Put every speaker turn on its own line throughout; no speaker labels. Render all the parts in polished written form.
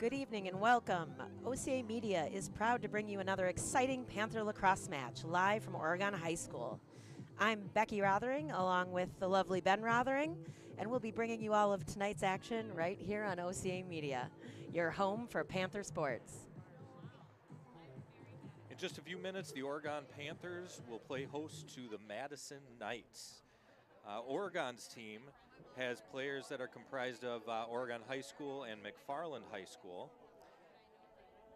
Good evening and welcome. OCA Media is proud to bring you another exciting Panther lacrosse match live from Oregon High School. I'm Becky Rothering along with the lovely Ben Rothering, and we'll be bringing you all of tonight's action right here on OCA Media, your home for Panther sports.
In just a few minutes, the Oregon Panthers will play host to the Madison Knights. Oregon's team has players that are comprised of Oregon High School and McFarland High School.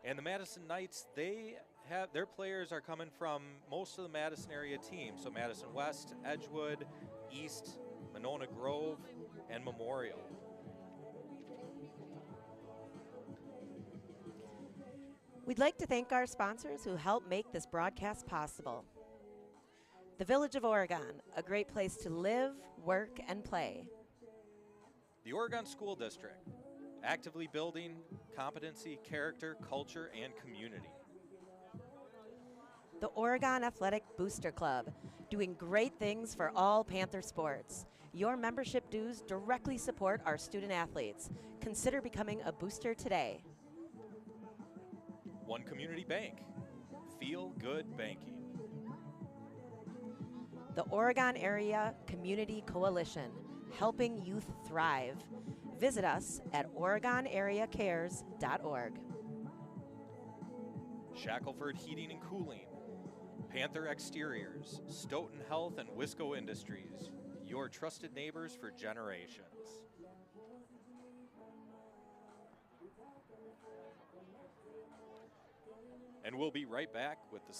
And the Madison Knights, their players are coming from most of the Madison area teams. So Madison West, Edgewood, East, Monona Grove, and Memorial.
We'd like to thank our sponsors who help make this broadcast possible. The Village of Oregon, a great place to live, work, and play.
The Oregon School District, actively building competency, character, culture, and community.
The Oregon Athletic Booster Club, doing great things for all Panther sports. Your membership dues directly support our student athletes. Consider becoming a booster today.
One Community Bank, feel good banking.
The Oregon Area Community Coalition, helping youth thrive. Visit us at OregonAreaCares.org.
Shackelford Heating and Cooling, Panther Exteriors, Stoughton Health and Wisco Industries, your trusted neighbors for generations. And we'll be right back with the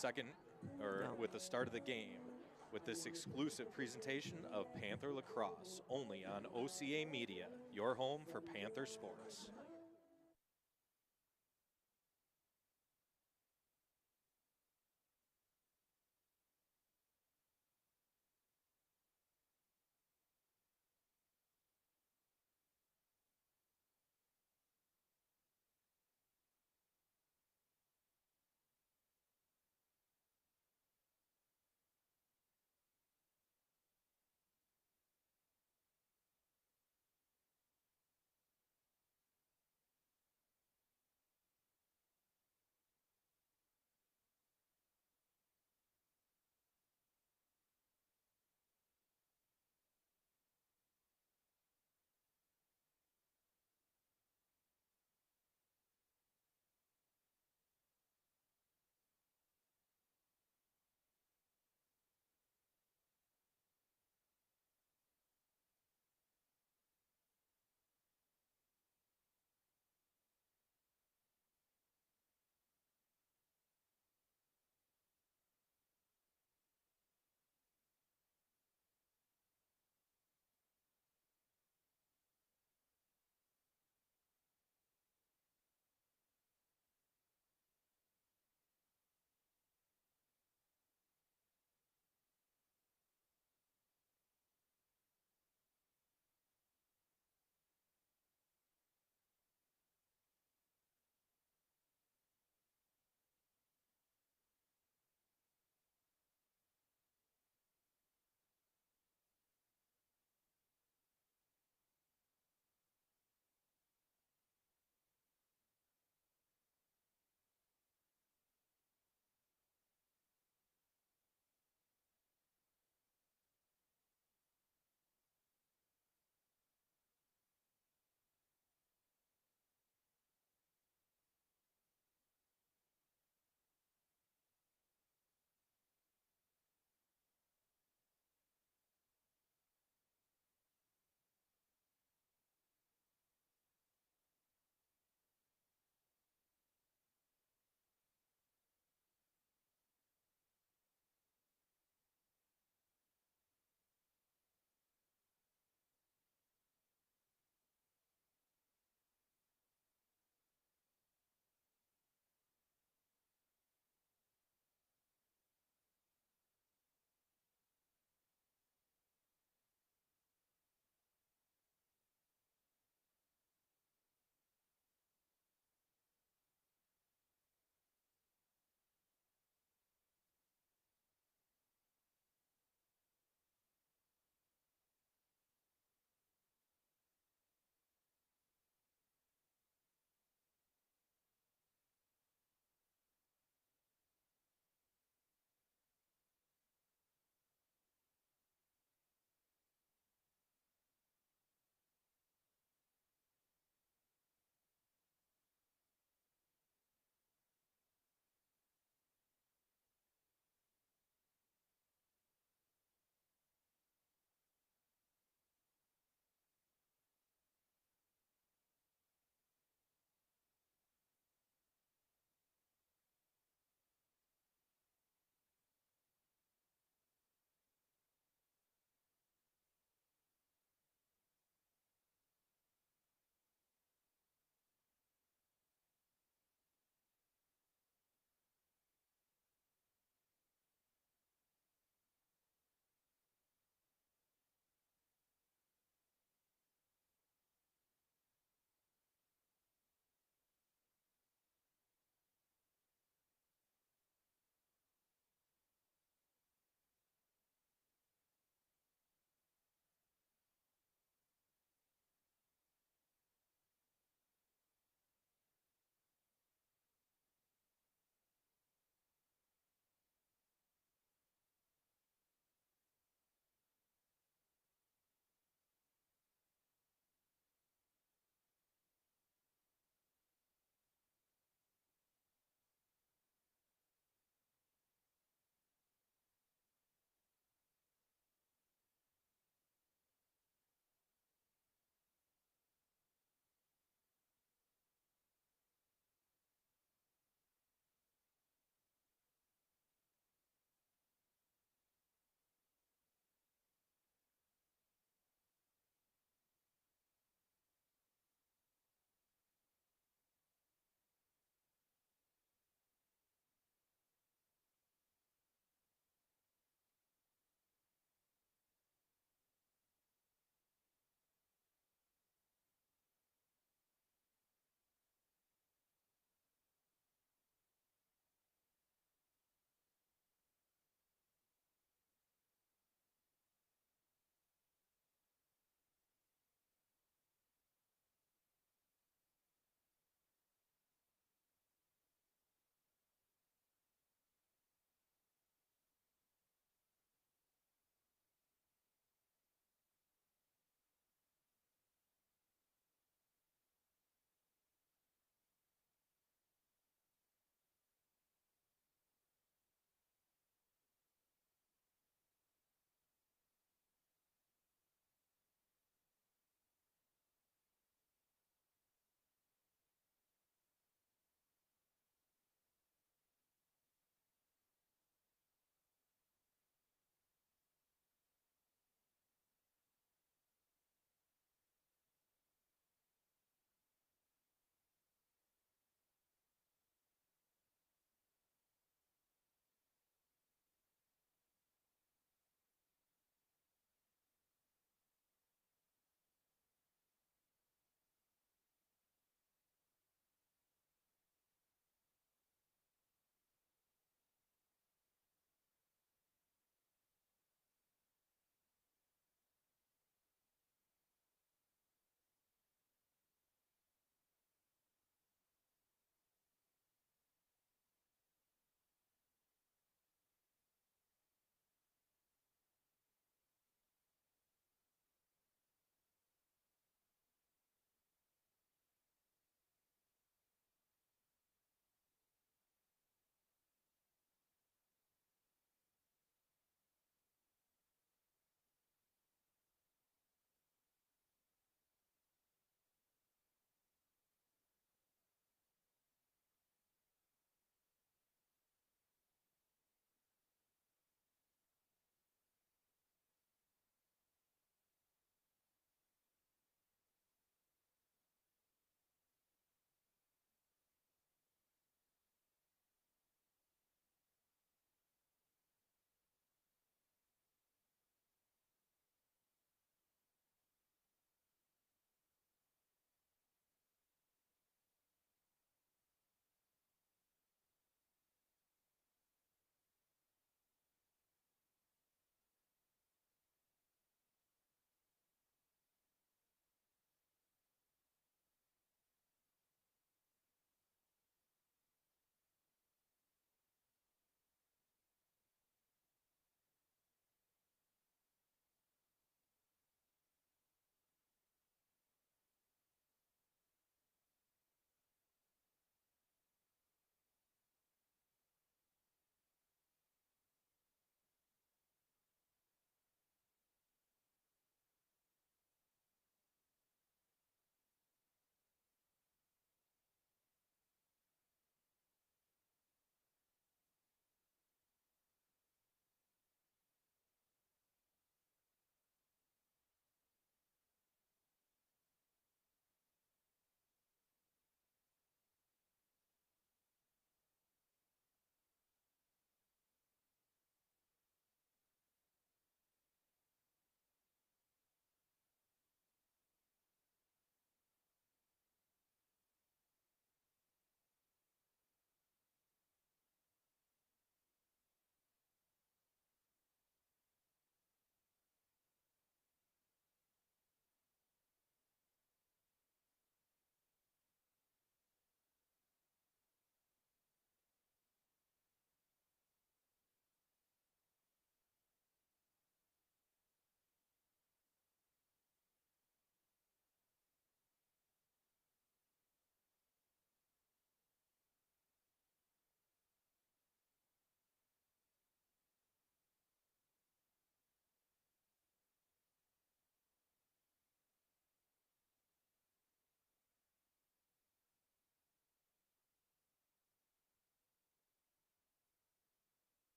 with the start of the game with this exclusive presentation of Panther Lacrosse, only on OCA Media, your home for Panther sports.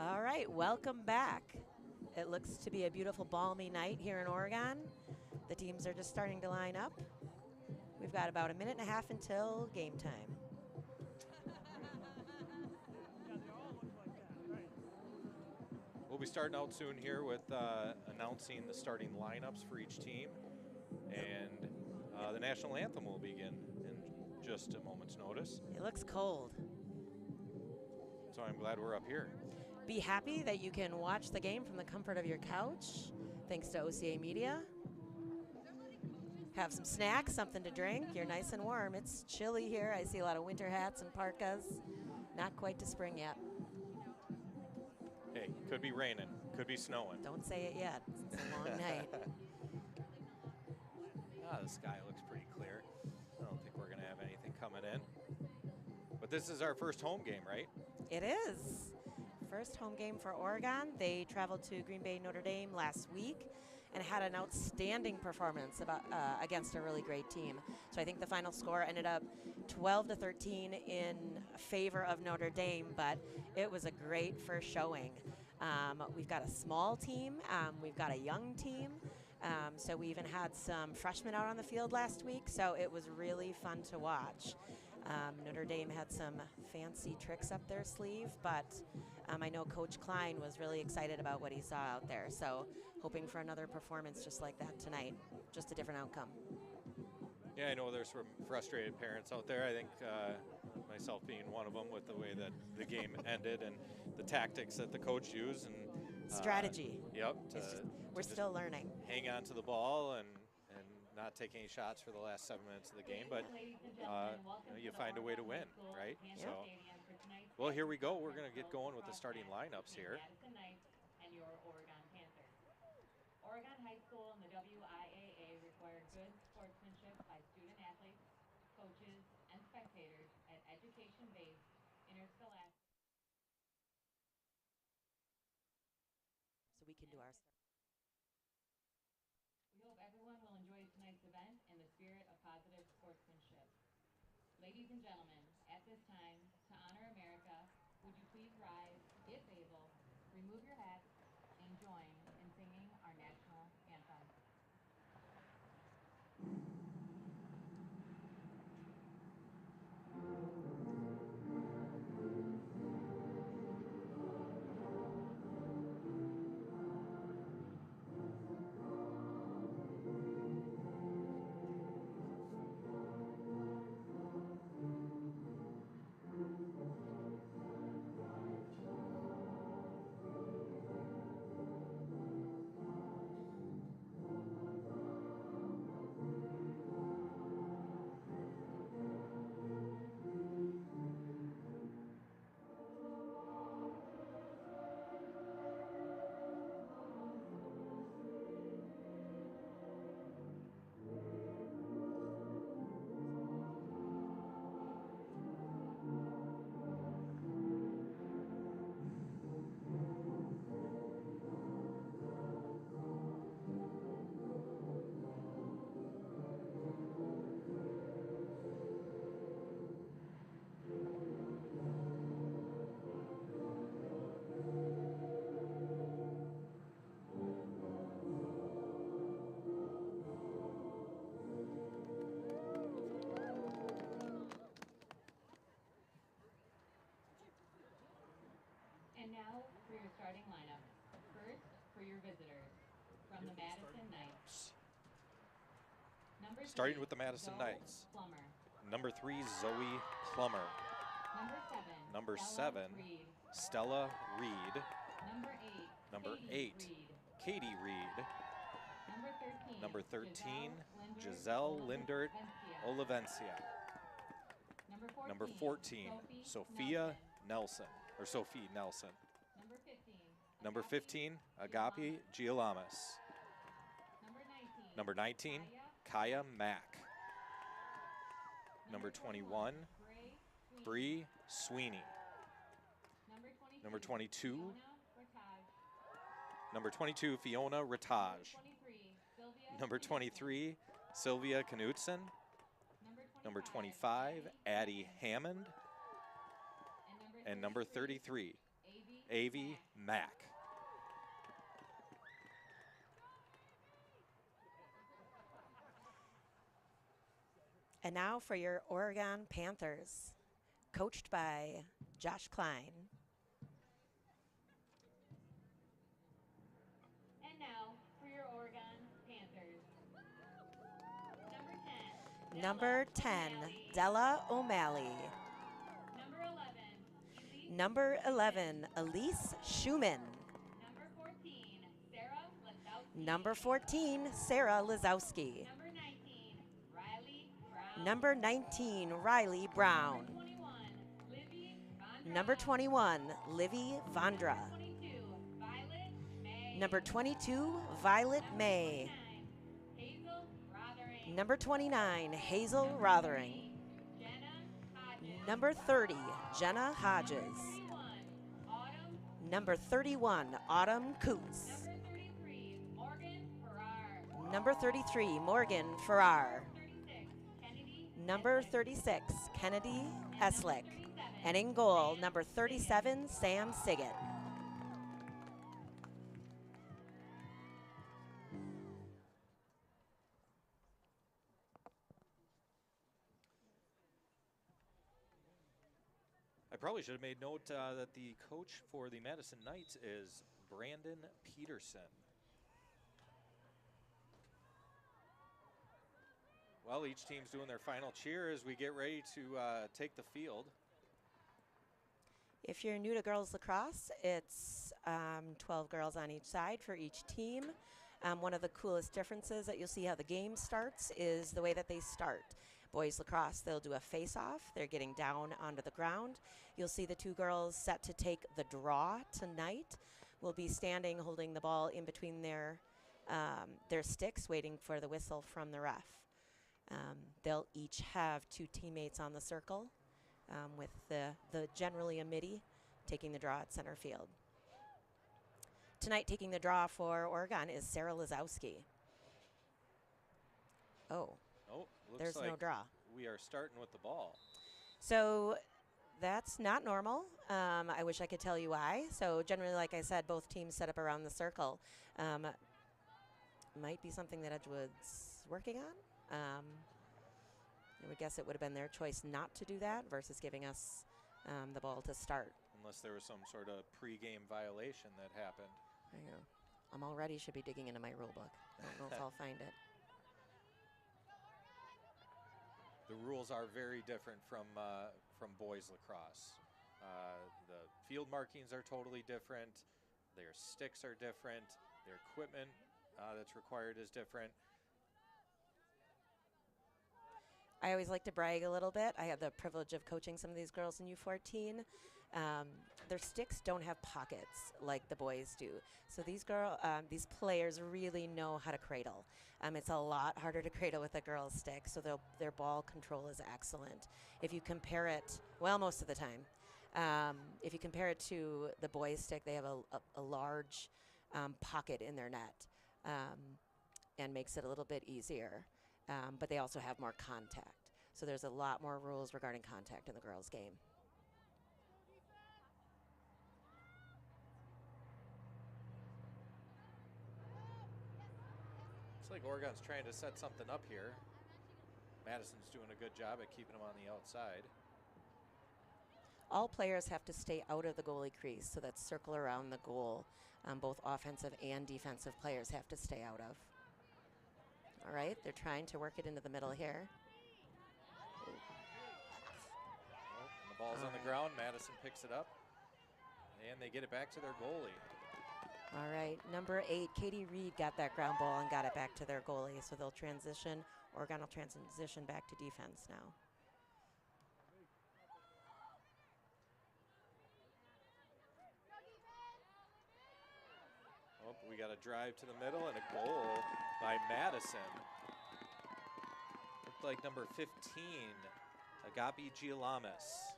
All right, welcome back. It looks to be a beautiful balmy night here in Oregon. The teams are just starting to line up. We've got about a minute and a half until game time.
We'll be starting out soon here with announcing the starting lineups for each team, and the national anthem will begin in just a moment's notice.
It looks cold.
So I'm glad we're up here.
Be happy that you can watch the game from the comfort of your couch, thanks to OCA Media. Have some snacks, something to drink. You're nice and warm. It's chilly here. I see a lot of winter hats and parkas. Not quite to spring yet.
Hey, could be raining, could be snowing.
Don't say it yet. It's a long night.
The sky looks pretty clear. I don't think we're going to have anything coming in. But this is our first home game, right?
It is. First home game for Oregon. They traveled to Green Bay, Notre Dame last week and had an outstanding performance against a really great team. So I think the final score ended up 12-13 in favor of Notre Dame, but it was a great first showing. We've got a small team. We've got a young team. So we even had some freshmen out on the field last week, so it was really fun to watch. Notre Dame had some fancy tricks up their sleeve, but I know Coach Klein was really excited about what he saw out there. So hoping for another performance just like that tonight, just a different outcome.
Yeah, I know there's some frustrated parents out there. I think myself being one of them with the way that the game ended and the tactics that the coach used. And
strategy.
Yep.
We're still learning.
Hang on to the ball and not take any shots for the last 7 minutes of the game, but you find a way to win, right?
Yep.
So, well, here we go. We're going to get going with the starting lineups here.
Madison Knights and your Oregon Panthers. Oregon High School and the WIAA require good sportsmanship by student athletes, coaches, and spectators at education-based interscholastic.
So we can do our stuff.
We hope everyone will enjoy tonight's event in the spirit of positive sportsmanship. Ladies and gentlemen, at this time, to honor America, would you please rise, if able, remove your hats, and join in singing our national anthem. And now for your starting lineup. First, for your visitors, from the Madison Knights.
Starting with the Madison Knights.
Plummer.
Number 3, Zoe Plummer.
Number 7,
Number 7,
Reed.
Stella Reed.
Number 8,
Number 8,
Reed.
Katie Reed.
Number 13,
Number 13, Giselle Lindert Olivencia. Number 14, Sophia Nelson, or Sophie Nelson.
Number 15,
Agape Gialamas. Number 19, Kaya Mack. Number 21, Bree Sweeney. Number 22, Fiona Rataj. Number 23, Sylvia Knudsen. Number 25, Addie Hammond. And number 33, Avi Mack.
And now for your Oregon Panthers, coached by Josh Klein.
And now for your Oregon Panthers.
Number 10, Della O'Malley.
Number 11,
Number 11, Elise Schumann.
Number 14, Sarah Lazowski.
Number 14, Sarah Lazowski. Number 19, Riley Brown. Number 21, Livy Vondra. Number 22, Violet May. Number 29, Hazel Rothering. Number 30, Jenna Hodges. Number 31, Autumn Coots. Number 33, Morgan Farrar. Number 36, Kennedy Eslick. And in goal, number 37, Sam Siggett.
I probably should have made note that the coach for the Madison Knights is Brandon Peterson. Well, each team's doing their final cheer as we get ready to take the field.
If you're new to girls lacrosse, it's 12 girls on each side for each team. One of the coolest differences that you'll see how the game starts is the way that they start. Boys lacrosse, they'll do a face-off. They're getting down onto the ground. You'll see the two girls set to take the draw tonight. Will be standing, holding the ball in between their sticks, waiting for the whistle from the ref. They'll each have two teammates on the circle, with the generally a midi taking the draw at center field. Tonight, taking the draw for Oregon is Sarah Lazowski. Oh,
looks
there's
like
no draw.
We are starting with the ball.
So that's not normal. I wish I could tell you why. So generally, like I said, both teams set up around the circle. Might be something that Edgewood's working on. I would guess it would have been their choice not to do that versus giving us the ball to start.
Unless there was some sort of pregame violation that happened.
I know. I'm already should be digging into my rule book. I don't know if I'll find it.
The rules are very different from boys lacrosse. The field markings are totally different. Their sticks are different. Their equipment that's required is different.
I always like to brag a little bit. I had the privilege of coaching some of these girls in U14. Their sticks don't have pockets like the boys do. So these players really know how to cradle. It's a lot harder to cradle with a girl's stick, so their ball control is excellent. If you compare it, well, most of the time, if you compare it to the boys' stick, they have a large pocket in their net, and makes it a little bit easier. But they also have more contact. So there's a lot more rules regarding contact in the girls' game.
Looks like Oregon's trying to set something up here. Madison's doing a good job at keeping them on the outside.
All players have to stay out of the goalie crease, so that circle around the goal, both offensive and defensive players have to stay out of. All right, they're trying to work it into the middle here.
And the ball's on the ground. Madison picks it up, and they get it back to their goalie.
All right, number 8, Katie Reed got that ground ball and got it back to their goalie, so they'll transition. Oregon will transition back to defense now.
Oh, we got a drive to the middle and a goal by Madison. Looked like number 15, Agapi Gialamas.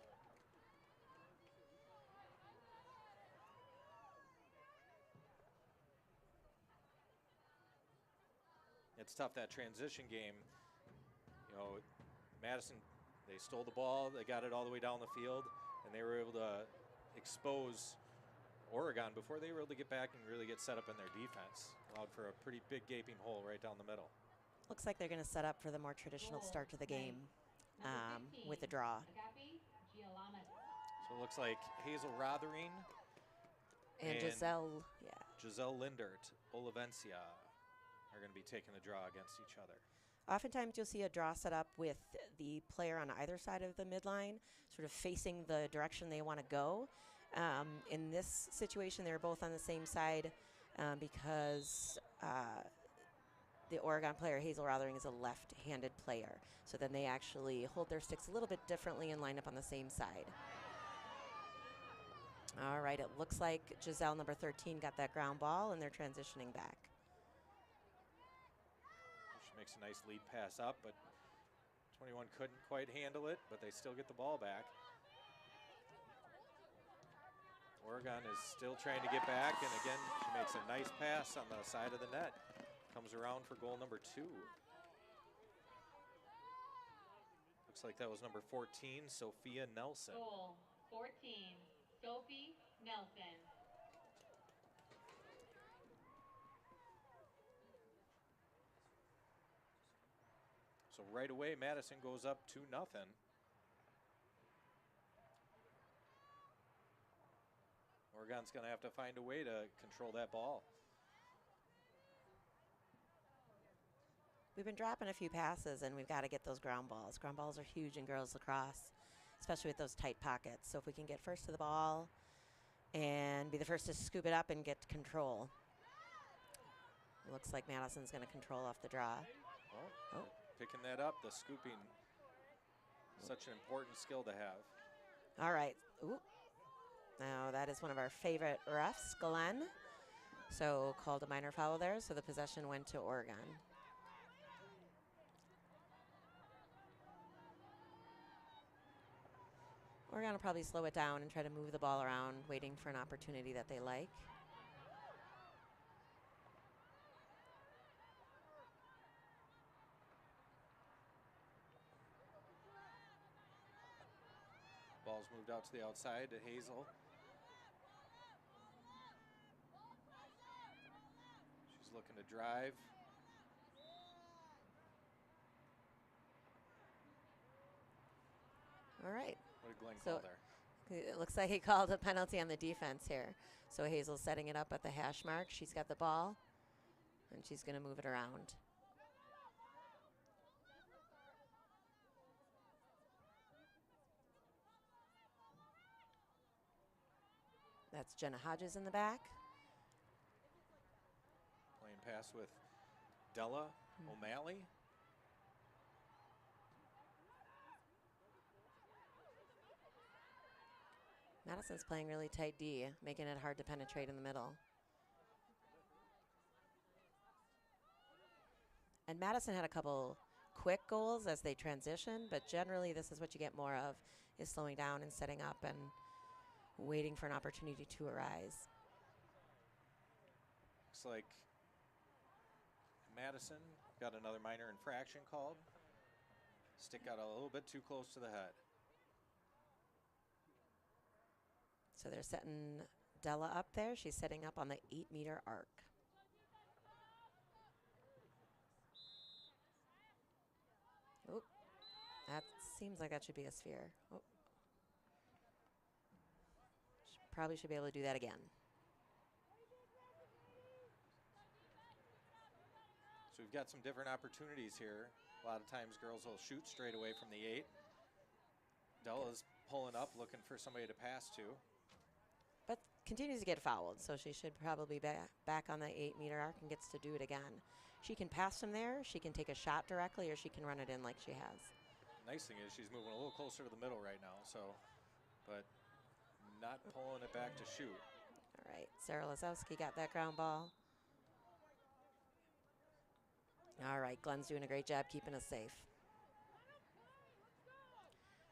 It's tough, that transition game. You know, Madison, they stole the ball, they got it all the way down the field, and they were able to expose Oregon, before they were able to get back and really get set up in their defense, allowed for a pretty big gaping hole right down the middle.
Looks like they're going to set up for the more traditional start to the game with a draw.
So it looks like Hazel Rothering
And Giselle,
Giselle Lindert, Olivencia are going to be taking the draw against each other.
Oftentimes you'll see a draw set up with the player on either side of the midline, sort of facing the direction they want to go. In this situation, they're both on the same side because the Oregon player, Hazel Rothering, is a left-handed player. So then they actually hold their sticks a little bit differently and line up on the same side. All right, it looks like Giselle, number 13, got that ground ball, and they're transitioning back.
She makes a nice lead pass up, but 21 couldn't quite handle it, but they still get the ball back. Oregon is still trying to get back, and again, she makes a nice pass on the side of the net. Comes around for goal number 2. Looks like that was number 14, Sophia Nelson.
Goal 14, Sophie Nelson.
So right away, Madison goes up 2-0. Oregon's going to have to find a way to control that ball.
We've been dropping a few passes, and we've got to get those ground balls. Ground balls are huge in girls lacrosse, especially with those tight pockets. So if we can get first to the ball and be the first to scoop it up and get control. It looks like Madison's going to control off the draw.
Oh. Picking that up, the scooping, such an important skill to have.
All right. Ooh. Now that is one of our favorite refs, Glenn. So called a minor foul there, so the possession went to Oregon. Oregon will probably slow it down and try to move the ball around, waiting for an opportunity that they like.
Ball's moved out to the outside to Hazel. She's looking to drive.
All right.
What did Glenn call there?
It looks like he called a penalty on the defense here. So Hazel's setting it up at the hash mark. She's got the ball, and she's going to move it around. That's Jenna Hodges in the back.
Playing pass with Della O'Malley.
Madison's playing really tight D, making it hard to penetrate in the middle. And Madison had a couple quick goals as they transition, but generally this is what you get more of, is slowing down and setting up and waiting for an opportunity to arise.
Looks like Madison got another minor infraction called. Stick got a little bit too close to the head.
So they're setting Della up there. She's setting up on the 8-meter arc. Oop. That seems like that should be a sphere. Oh. Probably should be able to do that again.
So we've got some different opportunities here. A lot of times girls will shoot straight away from the 8. Della's pulling up, looking for somebody to pass to.
But continues to get fouled, so she should probably be back on the 8-meter arc and gets to do it again. She can pass from there, she can take a shot directly, or she can run it in like she has.
Nice thing is she's moving a little closer to the middle right now, so, but not pulling it back to shoot.
All right, Sarah Lazowski got that ground ball. All right, Glenn's doing a great job keeping us safe.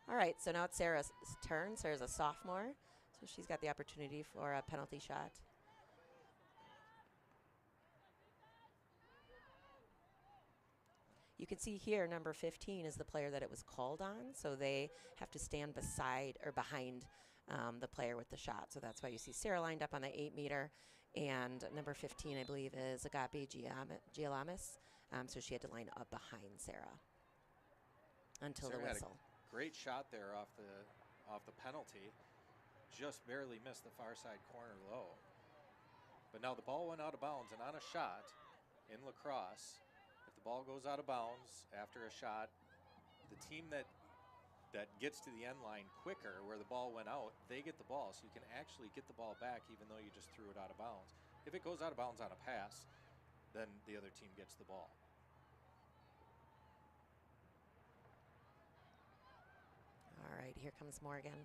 All right, so now it's Sarah's turn. Sarah's a sophomore, so she's got the opportunity for a penalty shot. You can see here number 15 is the player that it was called on, so they have to stand beside or behind the player with the shot. So that's why you see Sarah lined up on the 8-meter. And number 15, I believe, is Agape Gialamis. So she had to line up behind Sarah until
Sarah
the whistle.
Had a great shot there off the penalty. Just barely missed the far side corner low. But now the ball went out of bounds, and on a shot in lacrosse, if the ball goes out of bounds after a shot, the team that gets to the end line quicker where the ball went out, they get the ball. So you can actually get the ball back even though you just threw it out of bounds. If it goes out of bounds on a pass, then the other team gets the ball.
All right, here comes Morgan.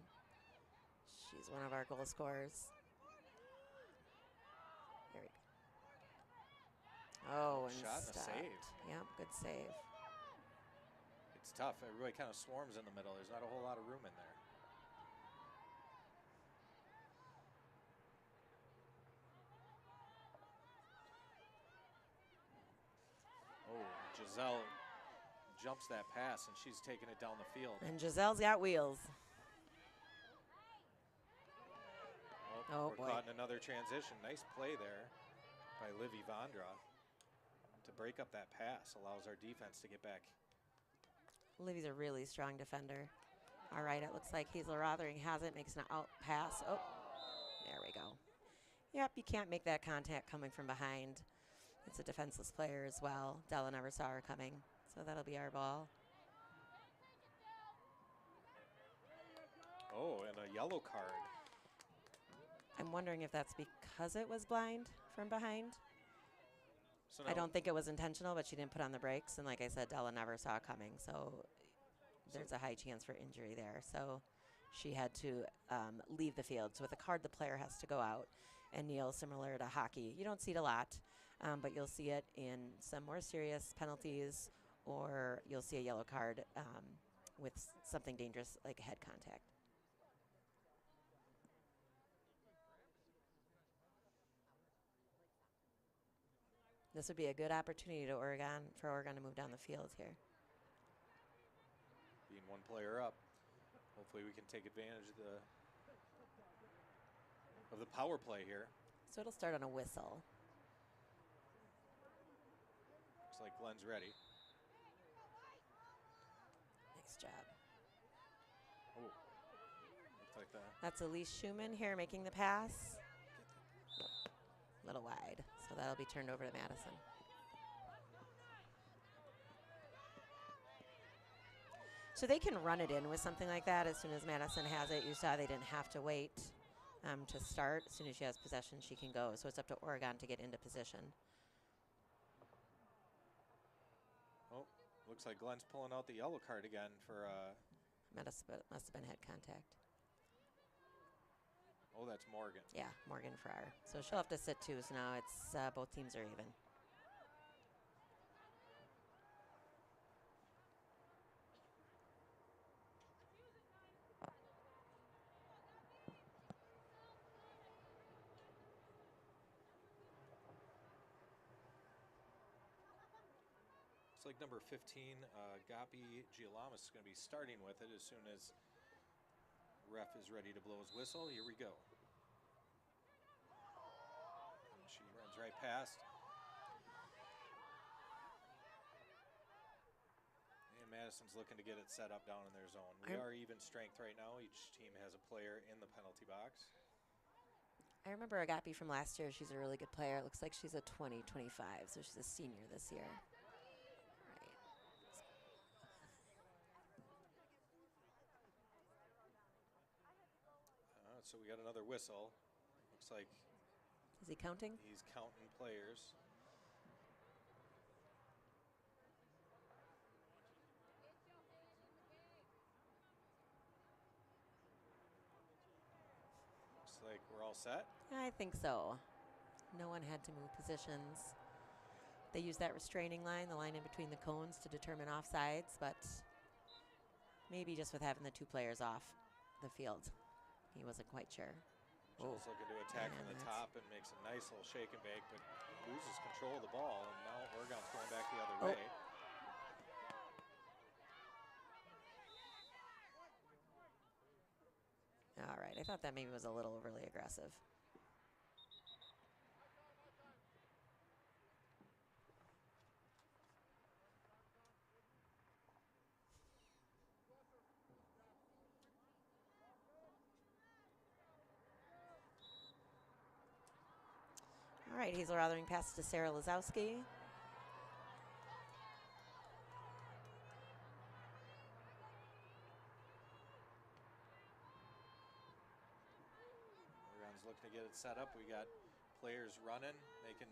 She's one of our goal scorers. Here we go. Oh, and
shot and a
stopped.
save.
Yep, good save.
It's tough. Everybody kind of swarms in the middle. There's not a whole lot of room in there. Oh, Giselle jumps that pass, and she's taking it down the field.
And Giselle's got wheels.
Oh, we're caught in another transition. Nice play there by Livy Vondra to break up that pass. Allows our defense to get back.
Livy's a really strong defender. All right, it looks like Hazel Rothering has it, makes an out pass. Oh, there we go. Yep, you can't make that contact coming from behind. It's a defenseless player as well. Della never saw her coming, so that'll be our ball.
Oh, and a yellow card.
I'm wondering if that's because it was blind from behind.
So
I don't think it was intentional, but she didn't put on the brakes. And like I said, Della never saw it coming. So there's a high chance for injury there. So she had to leave the field. So with a card, the player has to go out and kneel, similar to hockey. You don't see it a lot, but you'll see it in some more serious penalties, or you'll see a yellow card with something dangerous like head contact. This would be a good opportunity for Oregon to move down the field here.
Being one player up, hopefully we can take advantage of the power play here.
So it'll start on a whistle.
Looks like Glenn's ready.
Nice job.
Oh, looks like that.
That's Elise Schumann here making the pass. A little wide, so that'll be turned over to Madison. So they can run it in with something like that as soon as Madison has it. You saw they didn't have to wait to start. As soon as she has possession, she can go. So it's up to Oregon to get into position.
Oh, looks like Glenn's pulling out the yellow card again for...
Must have been head contact.
Oh, that's Morgan.
Yeah, Morgan Farrar. So she'll have to sit too. So now it's both teams are even.
Looks like number 15, Gapi Gialamis, is going to be starting with it as soon as ref is ready to blow his whistle. Here we go. And she runs right past. And Madison's looking to get it set up down in their zone. We are even strength right now. Each team has a player in the penalty box.
I remember Agape from last year. She's a really good player. It looks like she's a 20-25, so she's a senior this year.
So we got another whistle. Looks like...
Is he counting?
He's counting players. Looks like we're all set.
I think so. No one had to move positions. They used that restraining line, the line in between the cones, to determine offsides, but maybe just with having the two players off the field. He wasn't quite sure.
Joel's looking to attack from the top and makes a nice little shake and bake, but loses control of the ball, and now Oregon's going back the other way.
All right, I thought that maybe was a little overly aggressive. All right, Hazel Rothering passes to Sarah Lazowski.
Oregon's looking to get it set up. We got players running, making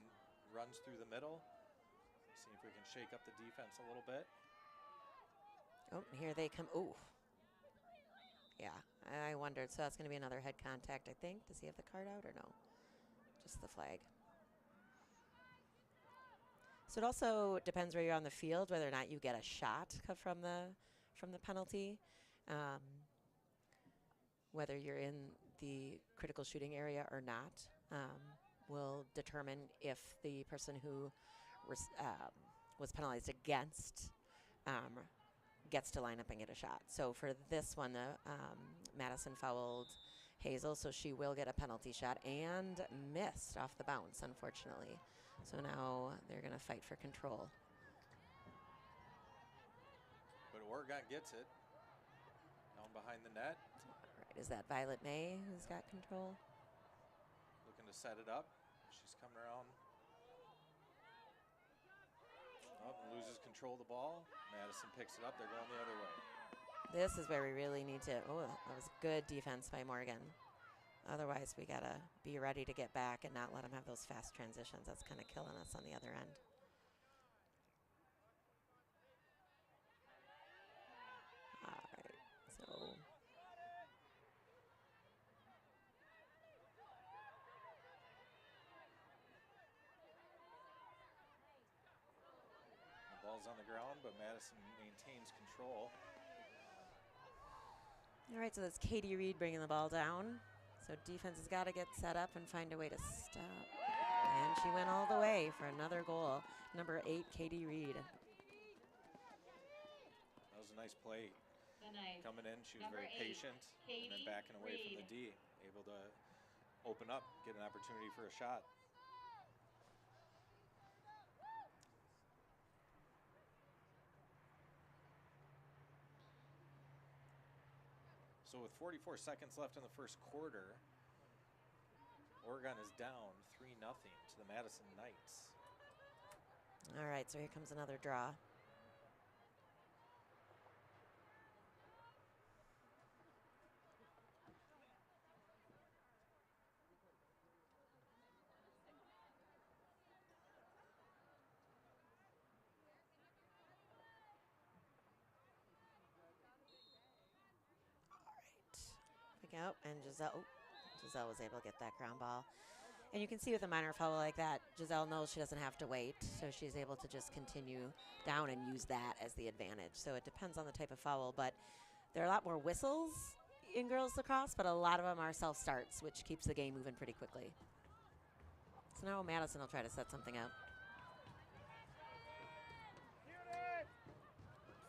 runs through the middle. See if we can shake up the defense a little bit.
Oh, here they come. Ooh. Yeah, I wondered. So that's going to be another head contact, I think. Does he have the card out or no? Just the flag. So it also depends where you're on the field, whether or not you get a shot from the penalty. Whether you're in the critical shooting area or not will determine if the person who was penalized against gets to line up and get a shot. So for this one, Madison fouled Hazel, so she will get a penalty shot and missed off the bounce, unfortunately. So now they're going to fight for control.
But Oregon gets it. Down behind the net.
All right, is that Violet May who's got control?
Looking to set it up. She's coming around. Oh, loses control of the ball. Madison picks it up. They're going the other way.
This is where we really need to, oh, that was good defense by Morgan. Otherwise, we got to be ready to get back and not let them have those fast transitions. That's kind of killing us on the other end. All right, so.
The ball's on the ground, but Madison maintains control.
All right, so that's Katie Reed bringing the ball down. So defense has got to get set up and find a way to stop. And she went all the way for another goal. Number 8, Katie Reed.
That was a nice play.
Nice.
Coming in, she was
Number
very
8,
patient,
Katie
and then backing away from the D. Able to open up, get an opportunity for a shot. So with 44 seconds left in the first quarter, Oregon is down 3-0 to the Madison Knights.
All right, so here comes another draw. Out, and Giselle was able to get that ground ball. And you can see with a minor foul like that, Giselle knows she doesn't have to wait, so she's able to just continue down and use that as the advantage. So it depends on the type of foul, but there are a lot more whistles in girls lacrosse, but a lot of them are self-starts, which keeps the game moving pretty quickly. So now Madison will try to set something up.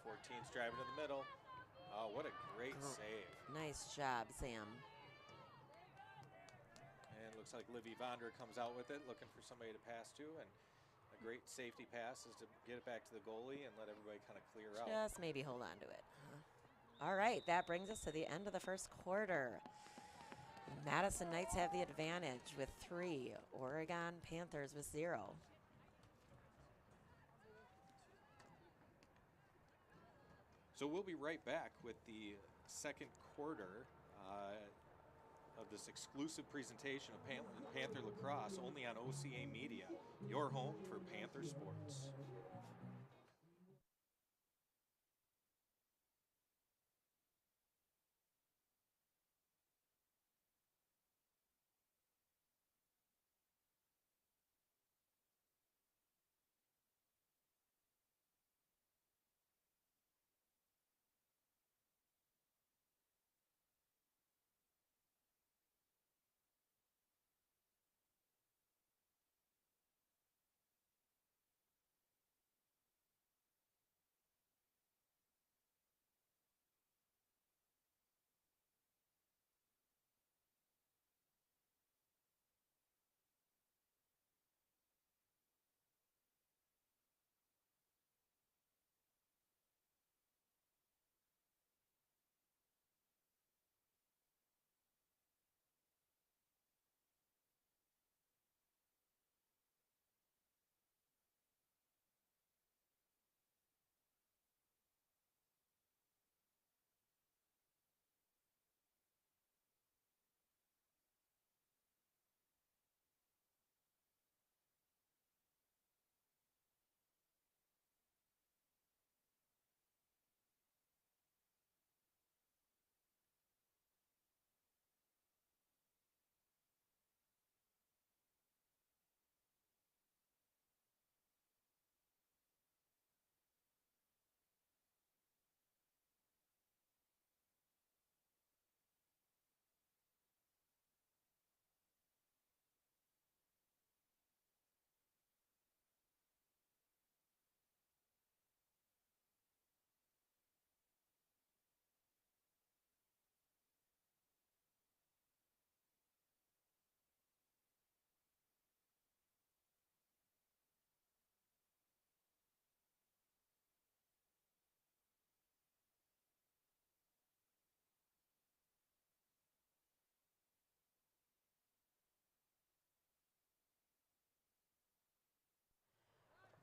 14's driving to the middle. Oh, what a great save.
Nice job, Sam.
And it looks like Livy Vonder comes out with it, looking for somebody to pass to. And a great safety pass is to get it back to the goalie and let everybody kind of clear out.
Just maybe hold on to it. All right, that brings us to the end of the first quarter. Madison Knights have the advantage with 3. Oregon Panthers with 0.
So we'll be right back with the second quarter of this exclusive presentation of Panther Lacrosse only on OCA Media, your home for Panther sports.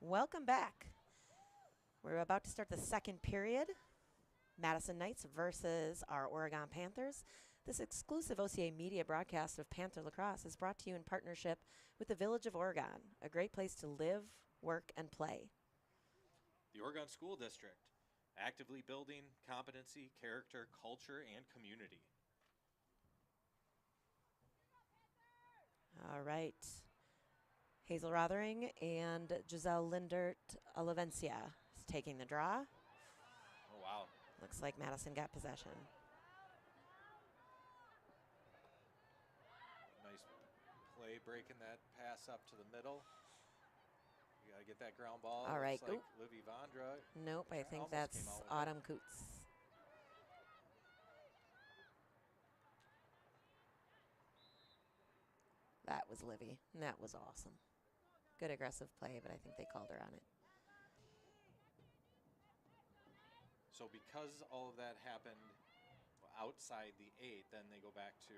Welcome back. We're about to start the second period. Madison Knights versus our Oregon Panthers. This exclusive OCA Media broadcast of Panther Lacrosse is brought to you in partnership with the Village of Oregon, a great place to live, work, and play.
The Oregon School District, actively building competency, character, culture, and community.
All right. Hazel Rothering and Giselle Lindert Olivencia is taking the draw.
Oh, wow.
Looks like Madison got possession.
Nice play breaking that pass up to the middle. You got to get that ground ball.
All right.
Looks like Livy Vondra.
Nope, I think
almost
that's
came out with
Autumn Coots. That was Livy, and that was awesome. Good aggressive play, but I think they called her on it.
So because all of that happened outside the 8, then they go back to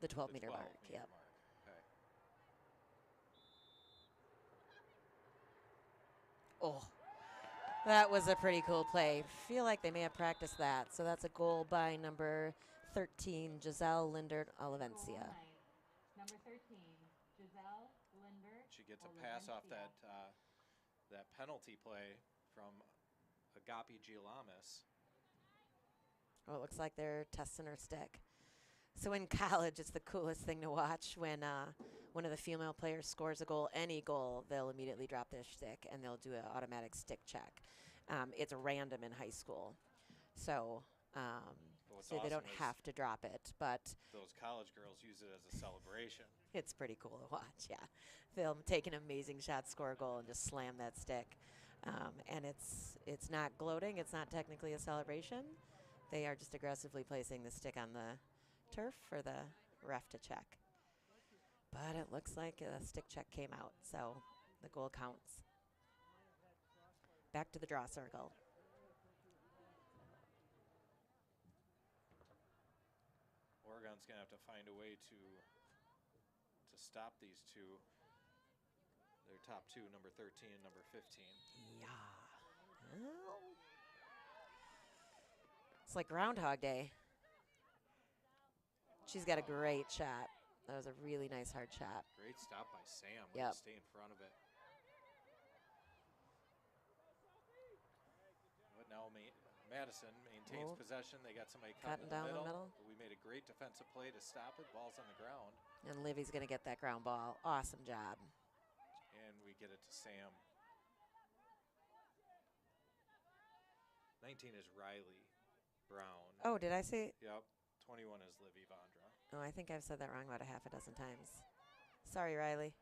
The 12-meter mark,
12-meter
yep.
mark. Okay.
Oh, that was a pretty cool play. Feel like they may have practiced that. So that's a goal by number 13, Giselle Lindert Olivencia.
Goal line, number 13, Giselle Lindert.
She gets a pass off that that penalty play from Agapi Gialamis.
Oh, it looks like they're testing her stick. So in college, it's the coolest thing to watch when one of the female players scores a goal, any goal, they'll immediately drop their stick and they'll do an automatic stick check. It's random in high school. So, so they don't have to drop it, but
Those college girls use it as a celebration.
it's pretty cool to watch, yeah. They'll take an amazing shot, score a goal, and just slam that stick. And it's not gloating. It's not technically a celebration. They are just aggressively placing the stick on the turf for the ref to check. But it looks like a stick check came out, so the goal counts. Back to the draw circle.
Oregon's going to have to find a way to stop these two. Their top two, number 13 and number 15.
Yeah. Well, it's like Groundhog Day. She's got a great shot. That was a really nice hard shot.
Great stop by Sam. Way
Yep.
to stay in front of it. But now Madison maintains possession. They got somebody cutting
down
the
the
middle.
middle.
But we made a great defensive play to stop it. Ball's on the ground.
And Livy's going to get that ground ball. Awesome job.
And we get it to Sam. 19 is Riley Brown.
Oh, did I say?
Yep. 21 is Livy Vondra.
Oh, I think I've said that wrong about a half a dozen times. Sorry, Riley.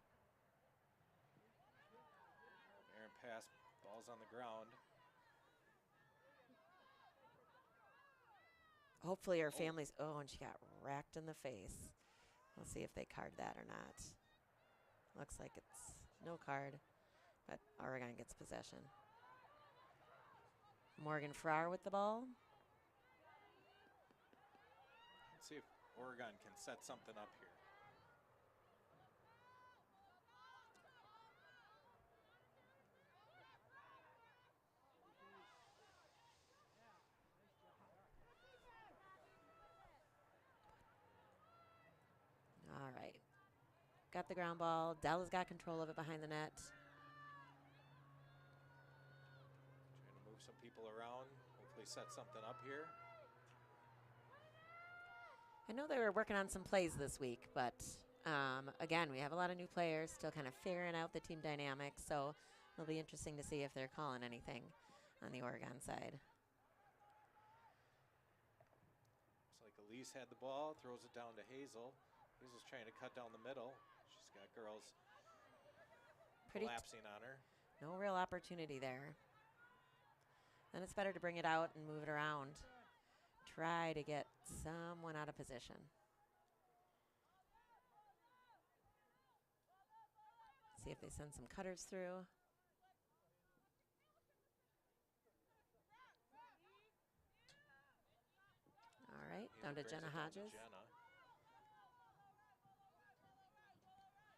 Aaron pass. Ball's on the ground.
Hopefully her family's. Oh, and she got racked in the face. We'll see if they card that or not. Looks like it's no card, but Oregon gets possession. Morgan Farrar with the ball.
Let's see if Oregon can set something up here.
All right. Got the ground ball. Della's got control of it behind the net.
Trying to move some people around. Hopefully set something up here.
I know they were working on some plays this week, but again, we have a lot of new players still kind of figuring out the team dynamics, so it'll be interesting to see if they're calling anything on the Oregon side.
Looks like Elise had the ball, throws it down to Hazel. Hazel's trying to cut down the middle. She's got girls collapsing on her.
No real opportunity there. Then it's better to bring it out and move it around. Try to get someone out of position. See if they send some cutters through. All right, down to
Brings
Jenna
it down to
Hodges.
Jenna.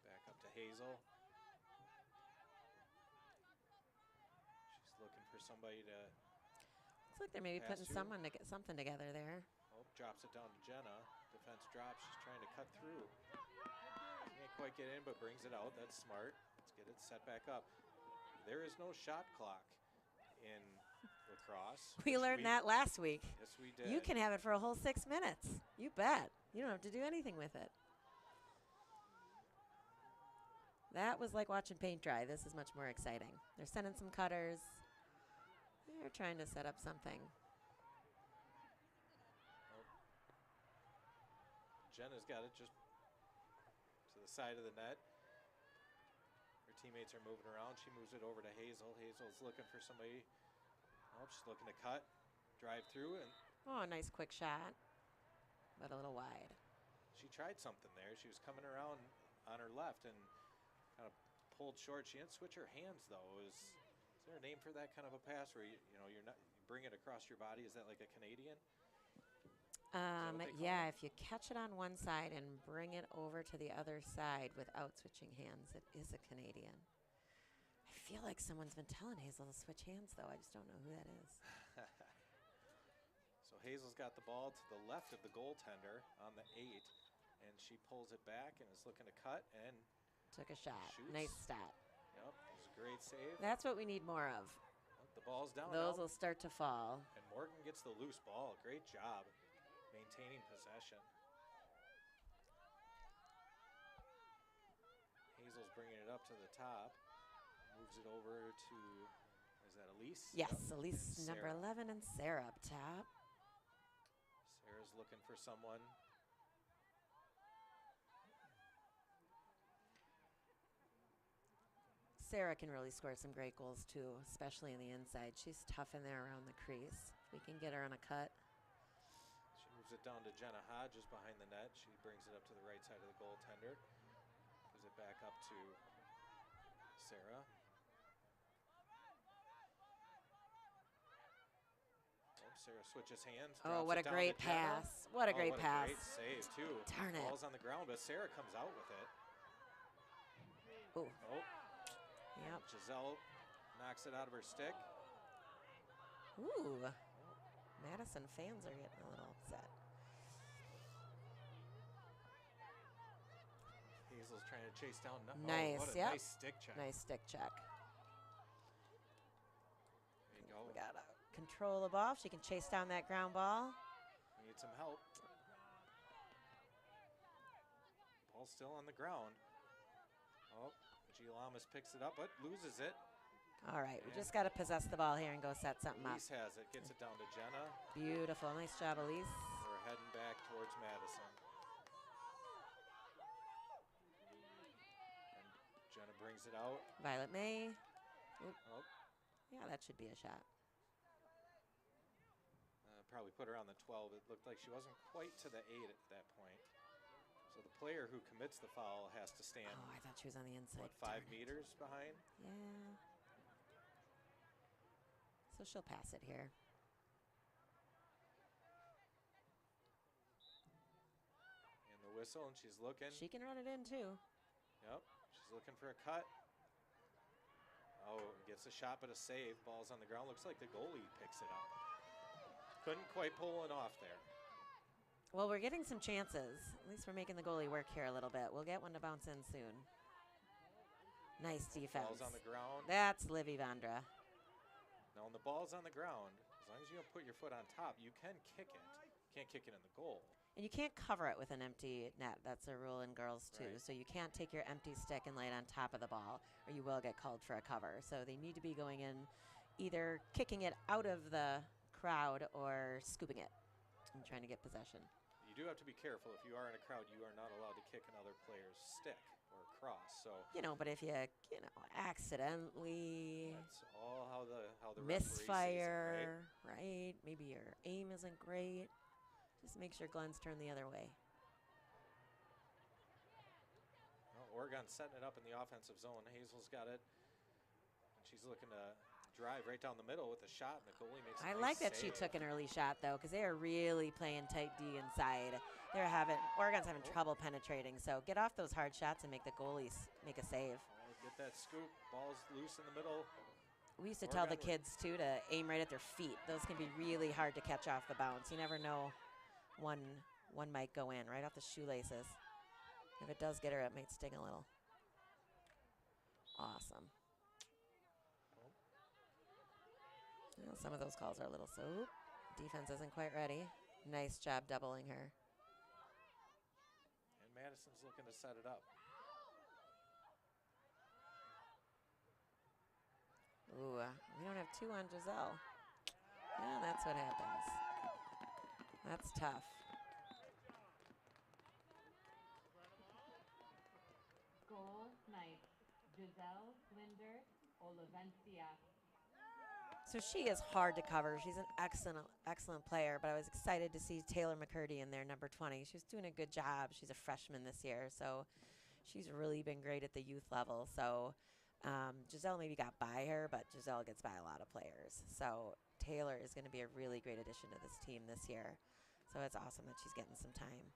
Back up to Hazel. somebody to.
Looks like they're maybe
pass
putting
to.
someone to get something together there.
Oh, drops it down to Jenna. Defense drops. She's trying to cut through. Can't quite get in, but brings it out. That's smart. Let's get it set back up. There is no shot clock in lacrosse.
We learned that last week.
Yes, we did.
You can have it for a whole 6 minutes. You bet. You don't have to do anything with it. That was like watching paint dry. This is much more exciting. They're sending some cutters. They're trying to set up something.
Jenna's got it just to the side of the net. Her teammates are moving around. She moves it over to Hazel. Hazel's looking for somebody. Oh, she's looking to cut, drive through, and
Oh, a nice quick shot, but a little wide.
she tried something there. She was coming around on her left and kind of pulled short. She didn't switch her hands though. Is there a name for that kind of a pass where you bring it across your body? Is that like a Canadian? what they call
Yeah,
it?
if you catch it on one side and bring it over to the other side without switching hands, it is a Canadian. I feel like someone's been telling Hazel to switch hands, though. I just don't know who that is.
So Hazel's got the ball to the left of the goaltender on the 8, and she pulls it back and is looking to cut and
Took a shot.
Shoots.
Nice stat.
yep, it was a great save.
That's what we need more of.
The ball's down
Those
now,
will start to fall.
and Morgan gets the loose ball. Great job maintaining possession. Hazel's bringing it up to the top. Moves it over to, is that Elise?
Yes,
Yep.
Elise
And
number
Sarah.
11 and Sarah up top.
Sarah's looking for someone.
Sarah can really score some great goals too, especially in the inside. She's tough in there around the crease. We can get her on a cut.
She moves it down to Jenna Hodges behind the net. She brings it up to the right side of the goaltender. Gives it back up to Sarah. Oh, Sarah switches hands.
Oh,
drops
what
it
a
down
great
to Jenna.
pass. What a great
what
pass.
a great save, too.
Darn it.
Ball's on the ground, but Sarah comes out with it.
Ooh.
Oh,
Yep.
Giselle knocks it out of her stick.
Ooh. Madison fans are getting a little upset.
Hazel's trying to chase down.
Nice,
what a
yep.
nice stick check.
Nice stick check.
There you go.
We got to control the ball. She can chase down that ground ball.
We need some help. Ball's still on the ground. Oh, G. Lamas picks it up, but loses it.
All right, we
And
just got to possess the ball here and go set something up.
Elise has it, gets it down to Jenna.
Beautiful. Nice job, Elise.
We're heading back towards Madison. And Jenna brings it out.
Violet May.
Oh,
Yeah, that should be a shot.
probably put her on the 12. It looked like she wasn't quite to the 8 at that point. So the player who commits the foul has to stand,
Oh, I thought she was on the inside.
what, 5
Darn it.
meters behind?
Yeah. So she'll pass it here.
And the whistle, and she's looking.
She can run it in too.
Yep, she's looking for a cut. Oh, gets a shot, but a save. Ball's on the ground. Looks like the goalie picks it up. Couldn't quite pull it off there.
Well, we're getting some chances. At least we're making the goalie work here a little bit. We'll get one to bounce in soon. Nice defense.
Ball's on the ground.
That's Livy Vandra.
Now, when the ball's on the ground, as long as you don't put your foot on top, you can kick it. You can't kick it in the goal.
And you can't cover it with an empty net. That's a rule in girls too.
Right.
So you can't take your empty stick and lay it on top of the ball, or you will get called for a cover. So they need to be going in, either kicking it out of the crowd or scooping it and trying to get possession.
You do have to be careful. If you are in a crowd, you are not allowed to kick another player's stick or cross. So
But if you accidentally
that's all how the referee sees it,
misfire, right? Maybe your aim isn't great. Just make sure Glenn's turned the other way.
Well, Oregon's setting it up in the offensive zone. Hazel's got it. And she's looking to drive right down the middle with a shot, and the goalie makes a
I
nice
like that she
save.
took an early shot though, because they are really playing tight D inside. Oregon's having trouble penetrating. So get off those hard shots and make the goalies make a save.
Oh, get that scoop. Ball's loose in the middle.
We used to tell the
Oregon
kids, too, to aim right at their feet. Those can be really hard to catch off the bounce. You never know one might go in right off the shoelaces. If it does get her, it might sting a little. Awesome. Well, some of those calls are a little so. Defense isn't quite ready. Nice job doubling her.
And Madison's looking to set it up.
Ooh, we don't have 2 on Giselle. Yeah, that's what happens. That's tough.
Goal Knights, Giselle Linder Olivencia.
So she is hard to cover. She's an excellent player, but I was excited to see Taylor McCurdy in there, number 20. She was doing a good job. She's a freshman this year, so she's really been great at the youth level. So Giselle maybe got by her, but Giselle gets by a lot of players. So Taylor is going to be a really great addition to this team this year. So it's awesome that she's getting some time.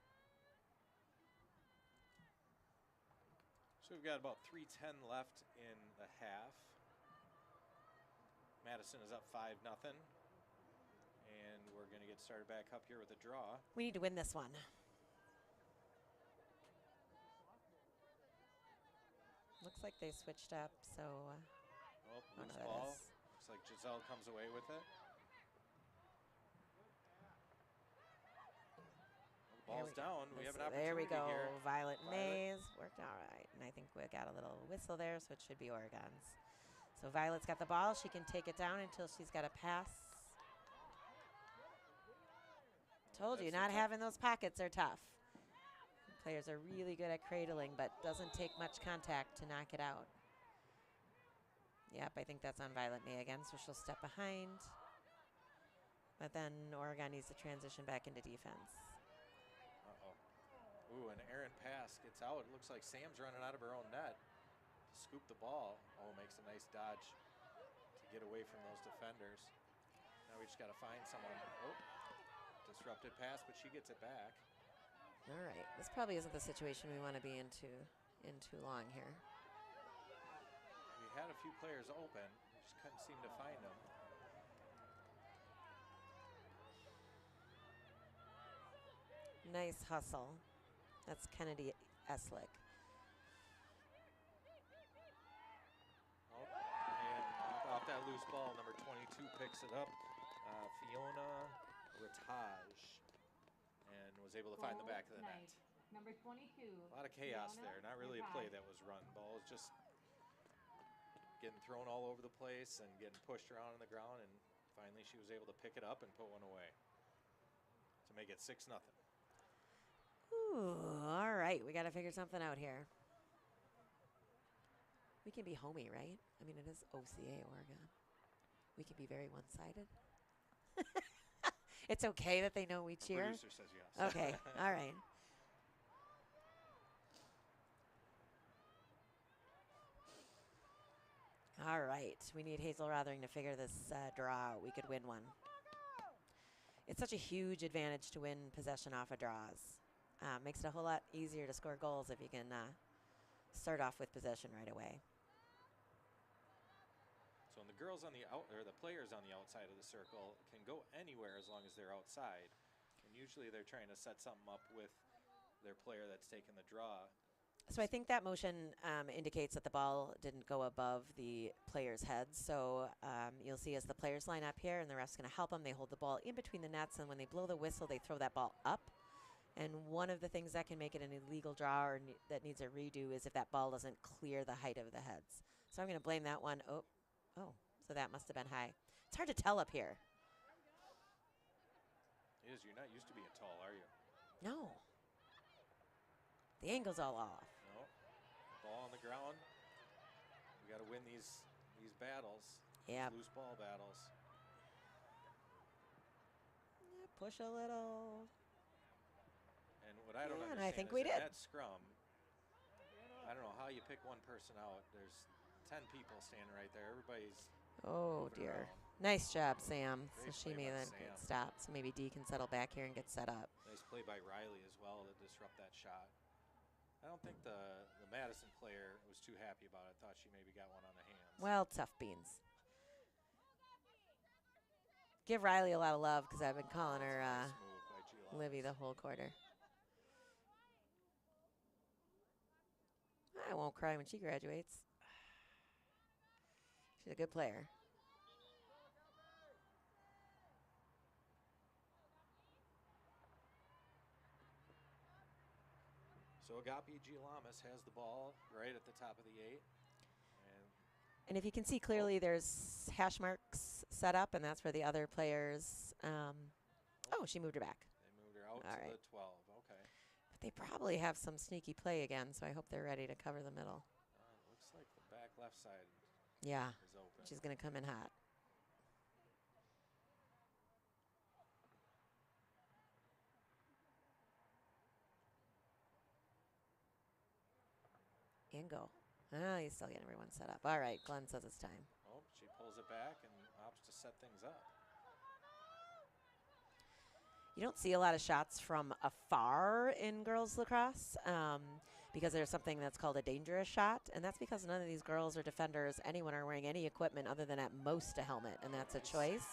So we've got about 3:10 left in the half. Madison is up 5-0. And we're going to get started back up here with a draw.
We need to win this one. Looks like they switched up, so.
Oh,
no,
loose
that
ball.
is-
Looks like Giselle comes away with it. The ball's down. We have an opportunity
There we go.
here.
Violet
Violet.
Mays worked all right. And I think we got a little whistle there, so it should be Oregon's. So Violet's got the ball. She can take it down until she's got a pass. Told you,
That's the
not
tough-
having those pockets are tough. Players are really good at cradling, but doesn't take much contact to knock it out. Yep, I think that's on Violet May again, so she'll step behind. But then Oregon needs to transition back into defense.
Uh-oh. Ooh, an errant pass gets out. It looks like Sam's running out of her own net to scoop the ball. Oh, makes a nice dodge to get away from those defenders. Now we just got to find someone. Oh, disrupted pass, but she gets it back.
All right, this probably isn't the situation we want to be in too long here.
We had a few players open, we just couldn't seem to find them.
Nice hustle. That's Kennedy Eslick.
Oh, and off that loose ball, number 22 picks it up. Fiona Ratage, and was able to find the back of the net.
Number 22.
A lot of chaos
Fiona
there. Not really a play
Ratage.
that was run. Ball was just getting thrown all over the place and getting pushed around on the ground, and finally she was able to pick it up and put one away to make it 6-0.
Ooh, all right, we got to figure something out here. We can be homey, right? I mean, it is OCA Oregon. We can be very one-sided. It's okay that they know we cheer?
Producer says yes.
Okay, all right. All right, we need Hazel Rothering to figure this draw out. We could win one. It's such a huge advantage to win possession off of draws. Makes it a whole lot easier to score goals if you can start off with possession right away.
So the girls on the the players on the outside of the circle can go anywhere as long as they're outside. And usually they're trying to set something up with their player that's taking the draw.
So I think that motion indicates that the ball didn't go above the players' heads. So you'll see as the players line up here and the ref's going to help them, they hold the ball in between the nets, and when they blow the whistle, they throw that ball up. And one of the things that can make it an illegal draw or that needs a redo is if that ball doesn't clear the height of the heads. So I'm going to blame that one. Oh, so that must have been high. It's hard to tell up here.
It is. You're not used to being tall, are you?
No. The angle's all off.
No. Ball on the ground. We got to win these battles.
Yep.
Loose ball battles.
Yeah, push a little.
And what I don't
Yeah, and
understand
I think
is
we
in
did.
that scrum, I don't know how you pick one person out. There's 10 people standing right there. Everybody's
Oh,
moving
dear.
around.
Nice job, Sam. So
Great
she
play
made
by
that
Sam.
stop. So maybe D can settle back here and get set up.
Nice play by Riley as well to disrupt that shot. I don't think the Madison player was too happy about it. Thought she maybe got one on the hands.
Well, tough beans. Give Riley a lot of love because I've been calling her
Nice move by G.
Livy the
Lamas.
whole quarter. I won't cry when she graduates. She's a good player.
So Agape G. Lamas has the ball right at the top of the 8.
And if you can see clearly, there's hash marks set up, and that's where the other players. Oh, she moved her back.
They moved her out
All
to
right.
the 12. Okay.
But they probably have some sneaky play again, so I hope they're ready to cover the middle.
Looks like the back left side
Yeah,
is open.
she's going to come in hot. And go. Ah, he's still getting everyone set up. All right, Glenn says it's time.
Oh, she pulls it back and opts to set things up.
You don't see a lot of shots from afar in girls lacrosse because there's something that's called a dangerous shot, and that's because none of these girls or defenders, anyone, are wearing any equipment other than at most a helmet, and that's a choice.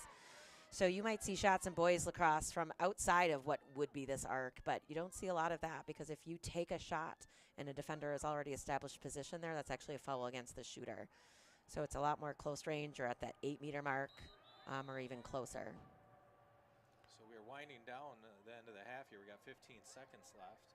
So you might see shots in boys lacrosse from outside of what would be this arc, but you don't see a lot of that because if you take a shot and a defender has already established position there, that's actually a foul against the shooter. So it's a lot more close range or at that 8-meter mark or even closer.
So we're winding down the end of the half here. We got 15 seconds left.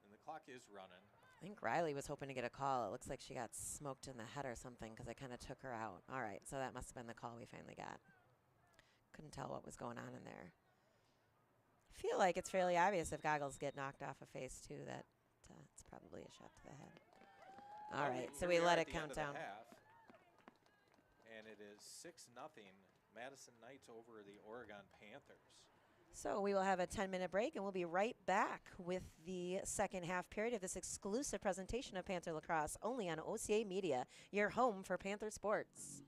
And the clock is running.
I think Riley was hoping to get a call. It looks like she got smoked in the head or something because I kind of took her out. All right, so that must have been the call we finally got. Couldn't tell what was going on in there. I feel like it's fairly obvious if goggles get knocked off a face, too, that it's probably a shot to the head. All right, so we let it count down.
And it is 6-0 Madison Knights over the Oregon Panthers.
So we will have a 10-minute break, and we'll be right back with the second half period of this exclusive presentation of Panther Lacrosse, only on OCA Media, your home for Panther sports.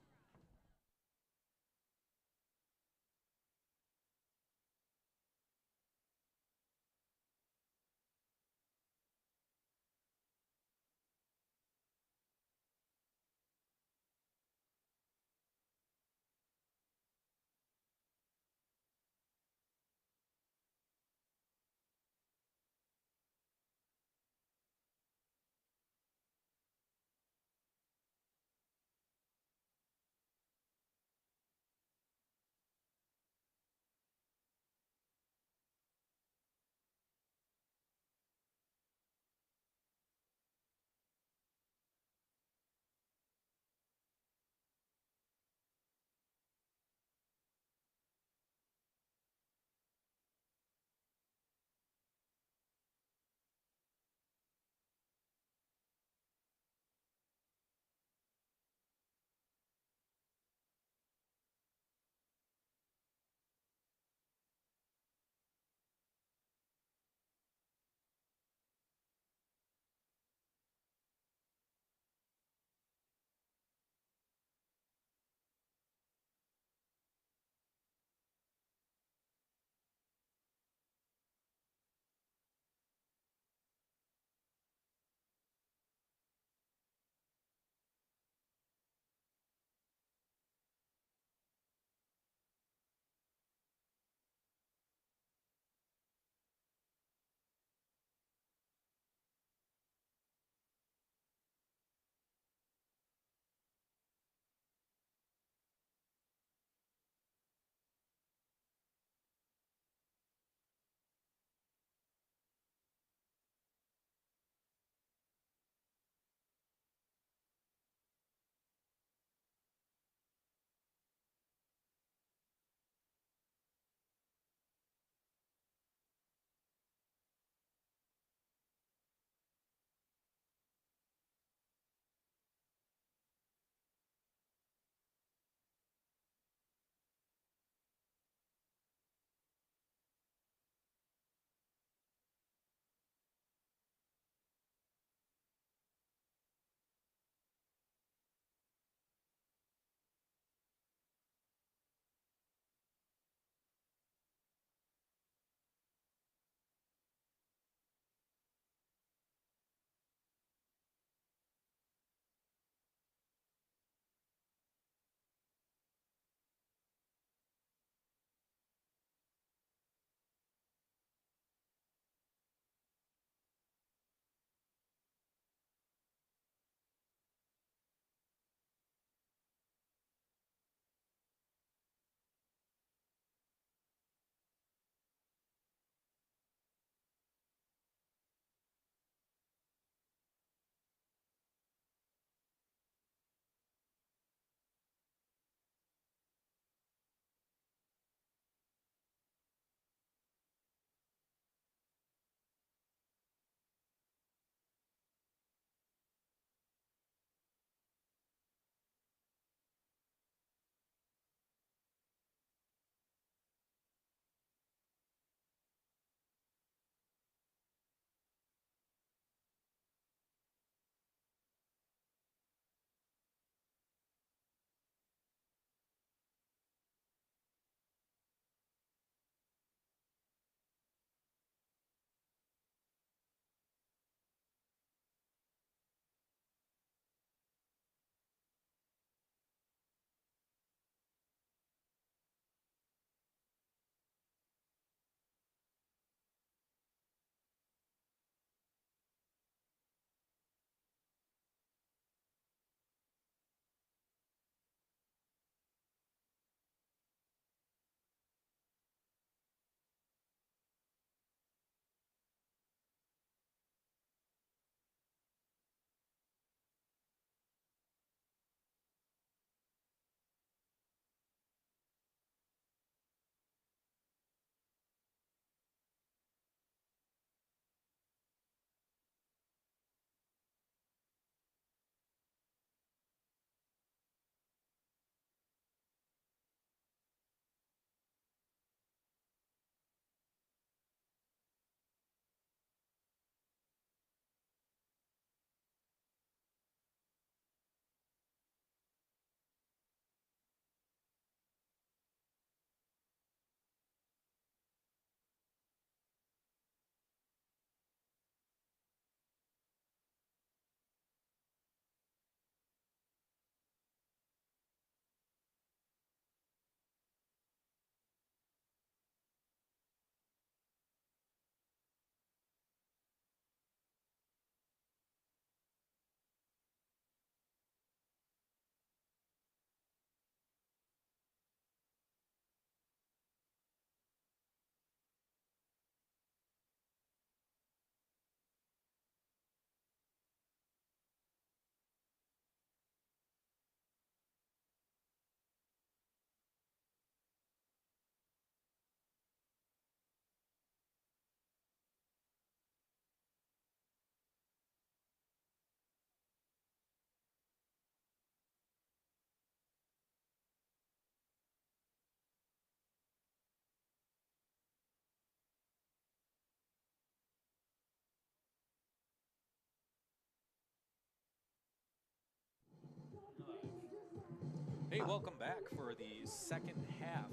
Hey, welcome back for the second half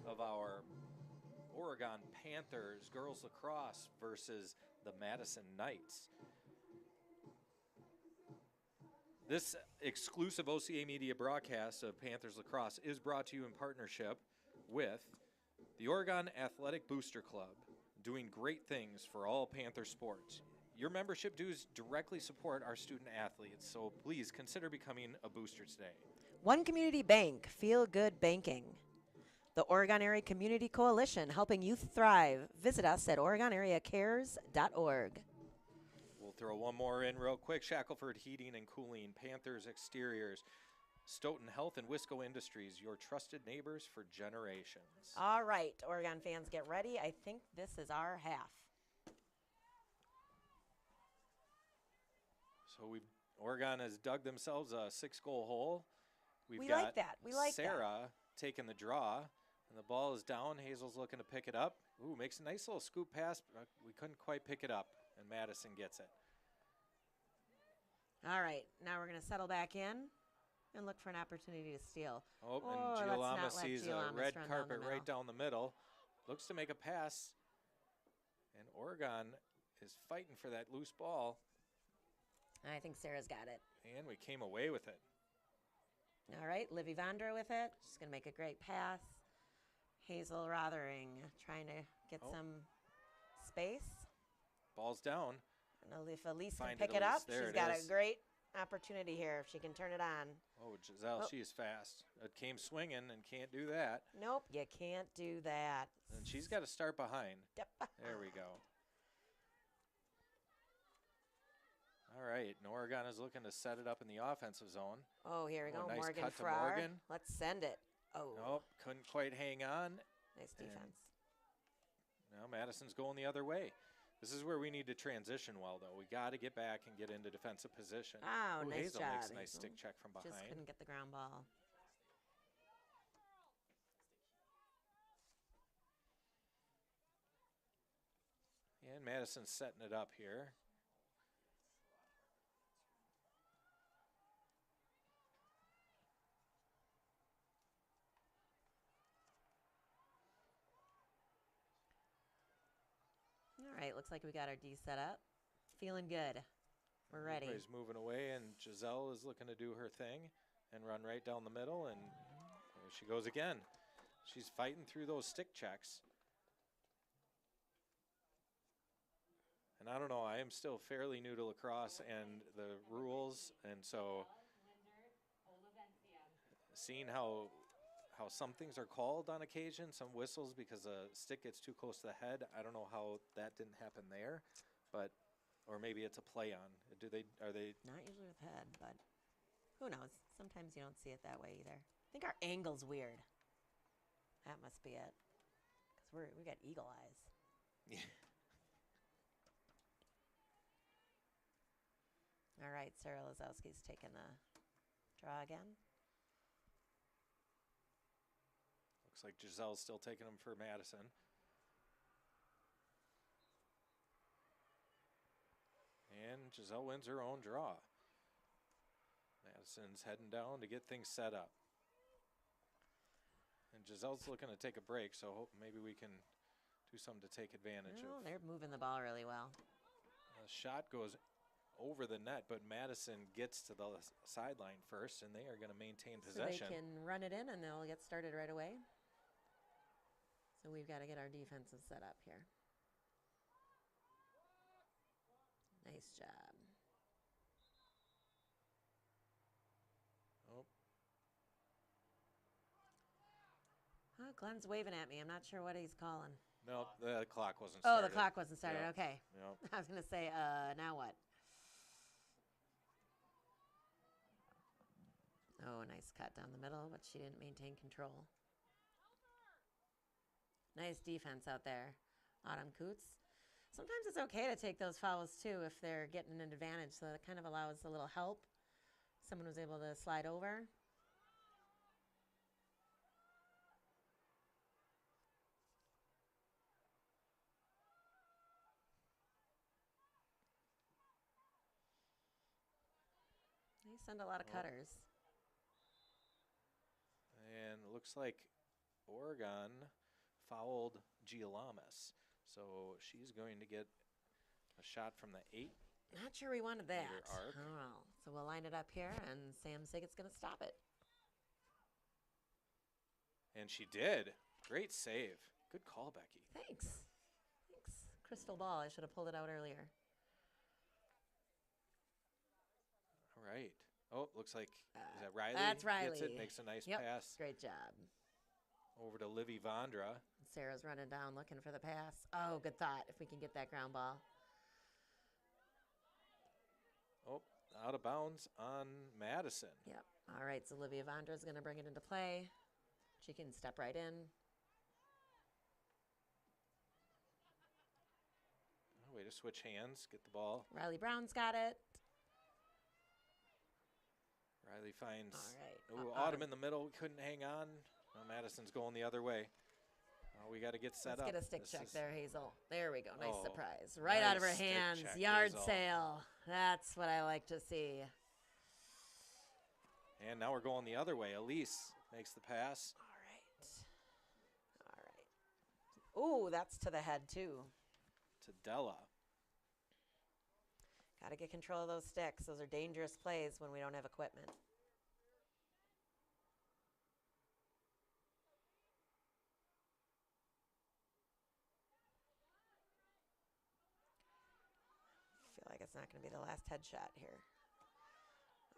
of our Oregon Panthers Girls Lacrosse versus the Madison Knights. This exclusive OCA Media broadcast of Panthers Lacrosse is brought to you in partnership with the Oregon Athletic Booster Club, doing great things for all Panther sports. Your membership dues directly support our student athletes, so please consider becoming a booster today.
One Community Bank, Feel Good Banking. The Oregon Area Community Coalition, helping youth thrive. Visit us at OregonAreaCares.org.
We'll throw one more in real quick. Shackelford Heating and Cooling, Panthers Exteriors, Stoughton Health and Wisco Industries, your trusted neighbors for generations.
All right, Oregon fans, get ready. I think this is our half.
So Oregon has dug themselves a 6-goal hole.
We like that. We like
Sarah taking the draw, and the ball is down. Hazel's looking to pick it up. Ooh, makes a nice little scoop pass, but we couldn't quite pick it up, and Madison gets it.
All right, now we're going to settle back in and look for an opportunity to steal.
Oh, and
let's
Giolama
not let
sees a
Giolamas
red
run down
carpet
the
right down the middle. Looks to make a pass, and Oregon is fighting for that loose ball.
I think Sarah's got it.
And we came away with it.
All right, Livy Vondra with it. She's going to make a great pass. Hazel Rothering trying to get some space.
Ball's down.
And if Elise can
Find
pick
it,
it up,
Elise. There
she's
it
got
is.
a great opportunity here if she can turn it on.
Oh, Giselle, she is fast. It came swinging and can't do that.
Nope, you can't do that.
And she's got to start behind.
Yep.
There we go. All right, and Oregon is looking to set it up in the offensive zone.
Oh, here we go.
Nice
Morgan
cut to
Farrar.
Morgan.
Let's send it. Oh.
Nope, couldn't quite hang on.
Nice defense.
Now Madison's going the other way. This is where we need to transition well, though. We got to get back and get into defensive position.
Oh,
Ooh,
nice
Hazel
job.
makes a nice
Hazel.
stick check from behind.
Just couldn't get the ground ball.
And Madison's setting it up here.
All right, looks like we got our D set up. Feeling good. We're ready.
Everybody's moving away, and Giselle is looking to do her thing and run right down the middle, and there she goes again. She's fighting through those stick checks. And I don't know, I am still fairly new to lacrosse and the rules, and so seeing how some things are called on occasion, some whistles because a stick gets too close to the head. I don't know how that didn't happen there, but or maybe it's a play on. Are they
Not usually with head, but who knows? Sometimes you don't see it that way either. I think our angle's weird. That must be it. Because we got eagle eyes.
Yeah.
All right, Sarah Lazowski's taking the draw again.
Looks like Giselle's still taking them for Madison. And Giselle wins her own draw. Madison's heading down to get things set up. And Giselle's looking to take a break, so maybe we can do something to take advantage
Well,
of.
they're moving the ball really well.
A shot goes over the net, but Madison gets to the sideline first, and they are going to maintain possession.
So they can run it in, and they'll get started right away. So we've got to get our defenses set up here. Nice job.
Oh.
Oh, Glenn's waving at me. I'm not sure what he's calling.
No, the clock wasn't
Oh,
started.
the clock wasn't started.
Yep.
Okay.
Yep.
I was going to say, now what? Oh, nice cut down the middle, but she didn't maintain control. Nice defense out there, Autumn Coots. Sometimes it's okay to take those fouls, too, if they're getting an advantage. So that kind of allows a little help. Someone was able to slide over. They send a lot of cutters.
And it looks like Oregon fouled Gialamas. So she's going to get a shot from the 8.
Not sure we wanted that.
Meter arc.
Oh, so we'll line it up here, and Sam Siggett's going to stop it.
And she did. Great save. Good call, Becky.
Thanks. Crystal ball. I should have pulled it out earlier.
All right. Oh, looks like, is that Riley?
That's Riley.
Gets it, makes a nice
Yep,
pass
great job.
over to Livy Vondra.
Sarah's running down looking for the pass. Oh, good thought, if we can get that ground ball.
Oh, out of bounds on Madison.
Yep. All right, so Olivia Vondra's going to bring it into play. She can step right in.
Oh, way to switch hands, get the ball.
Riley Brown's got it.
Riley finds
All right.
Autumn in the middle, couldn't hang on. Now Madison's going the other way. We got to get set
Let's
up.
get a stick check there, Hazel. There we go. Nice
Oh,
surprise. Right out of her
nice stick
hands.
check,
Yard
Hazel.
sale. That's what I like to see.
And now we're going the other way. Elise makes the pass.
All right. Ooh, that's to the head, too.
To Della.
Got to get control of those sticks. Those are dangerous plays when we don't have equipment. Feel like it's not going to be the last headshot here.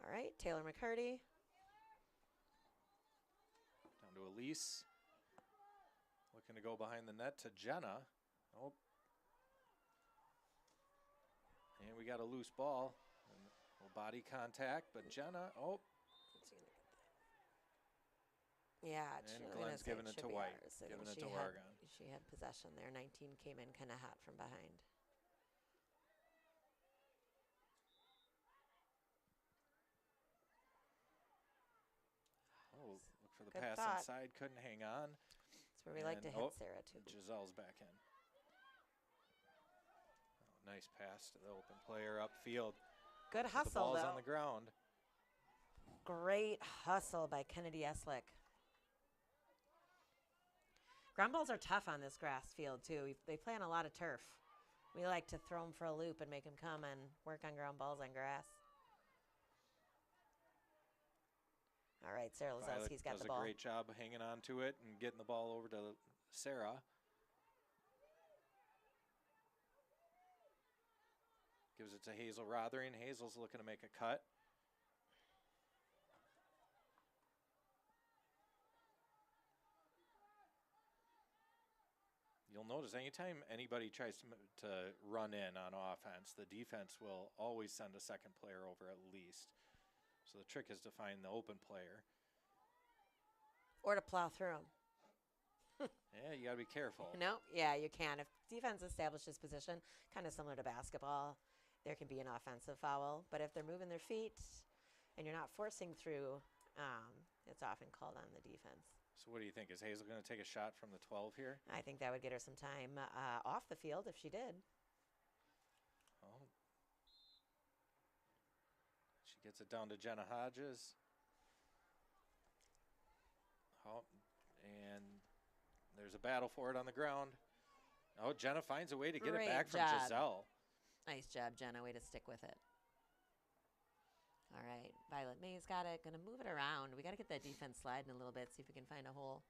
All right, Taylor McCurdy.
Down to Elise. Looking to go behind the net to Jenna. Oh. And we got a loose ball. Body contact, but Jenna,
Yeah,
and Glenn's giving it to White. Giving it to Oregon.
She had possession there. 19 came in kind of hot from behind.
Oh, look for the
Good
pass
thought.
inside. Couldn't hang on.
That's where we like to
And,
hit Sarah, too.
Giselle's back in. Oh, nice pass to the open player upfield.
Good
The
hustle,
ball's
though.
on the ground.
Great hustle by Kennedy Eslick. Ground balls are tough on this grass field, too. They play on a lot of turf. We like to throw them for a loop and make them come and work on ground balls on grass. All right, Sarah
Violet
Lazowski's got
does
the ball.
a great job hanging on to it and getting the ball over to Sarah. Gives it to Hazel Rothering. Hazel's looking to make a cut. You'll notice anytime anybody tries to run in on offense, the defense will always send a second player over at least. So the trick is to find the open player.
Or to plow through them.
Yeah, you got to be careful.
No, yeah, you can. If defense establishes position, kind of similar to basketball, there can be an offensive foul. But if they're moving their feet and you're not forcing through, it's often called on the defense.
So what do you think? Is Hazel going to take a shot from the 12 here?
I think that would get her some time off the field if she did.
Oh. She gets it down to Jenna Hodges. Oh, and there's a battle for it on the ground. Oh, Jenna finds a way to get it back from
Great job.
Giselle.
Nice job, Jenna. Way to stick with it. All right, Violet May's got it. Going to move it around. We got to get that defense sliding a little bit, see if we can find a hole.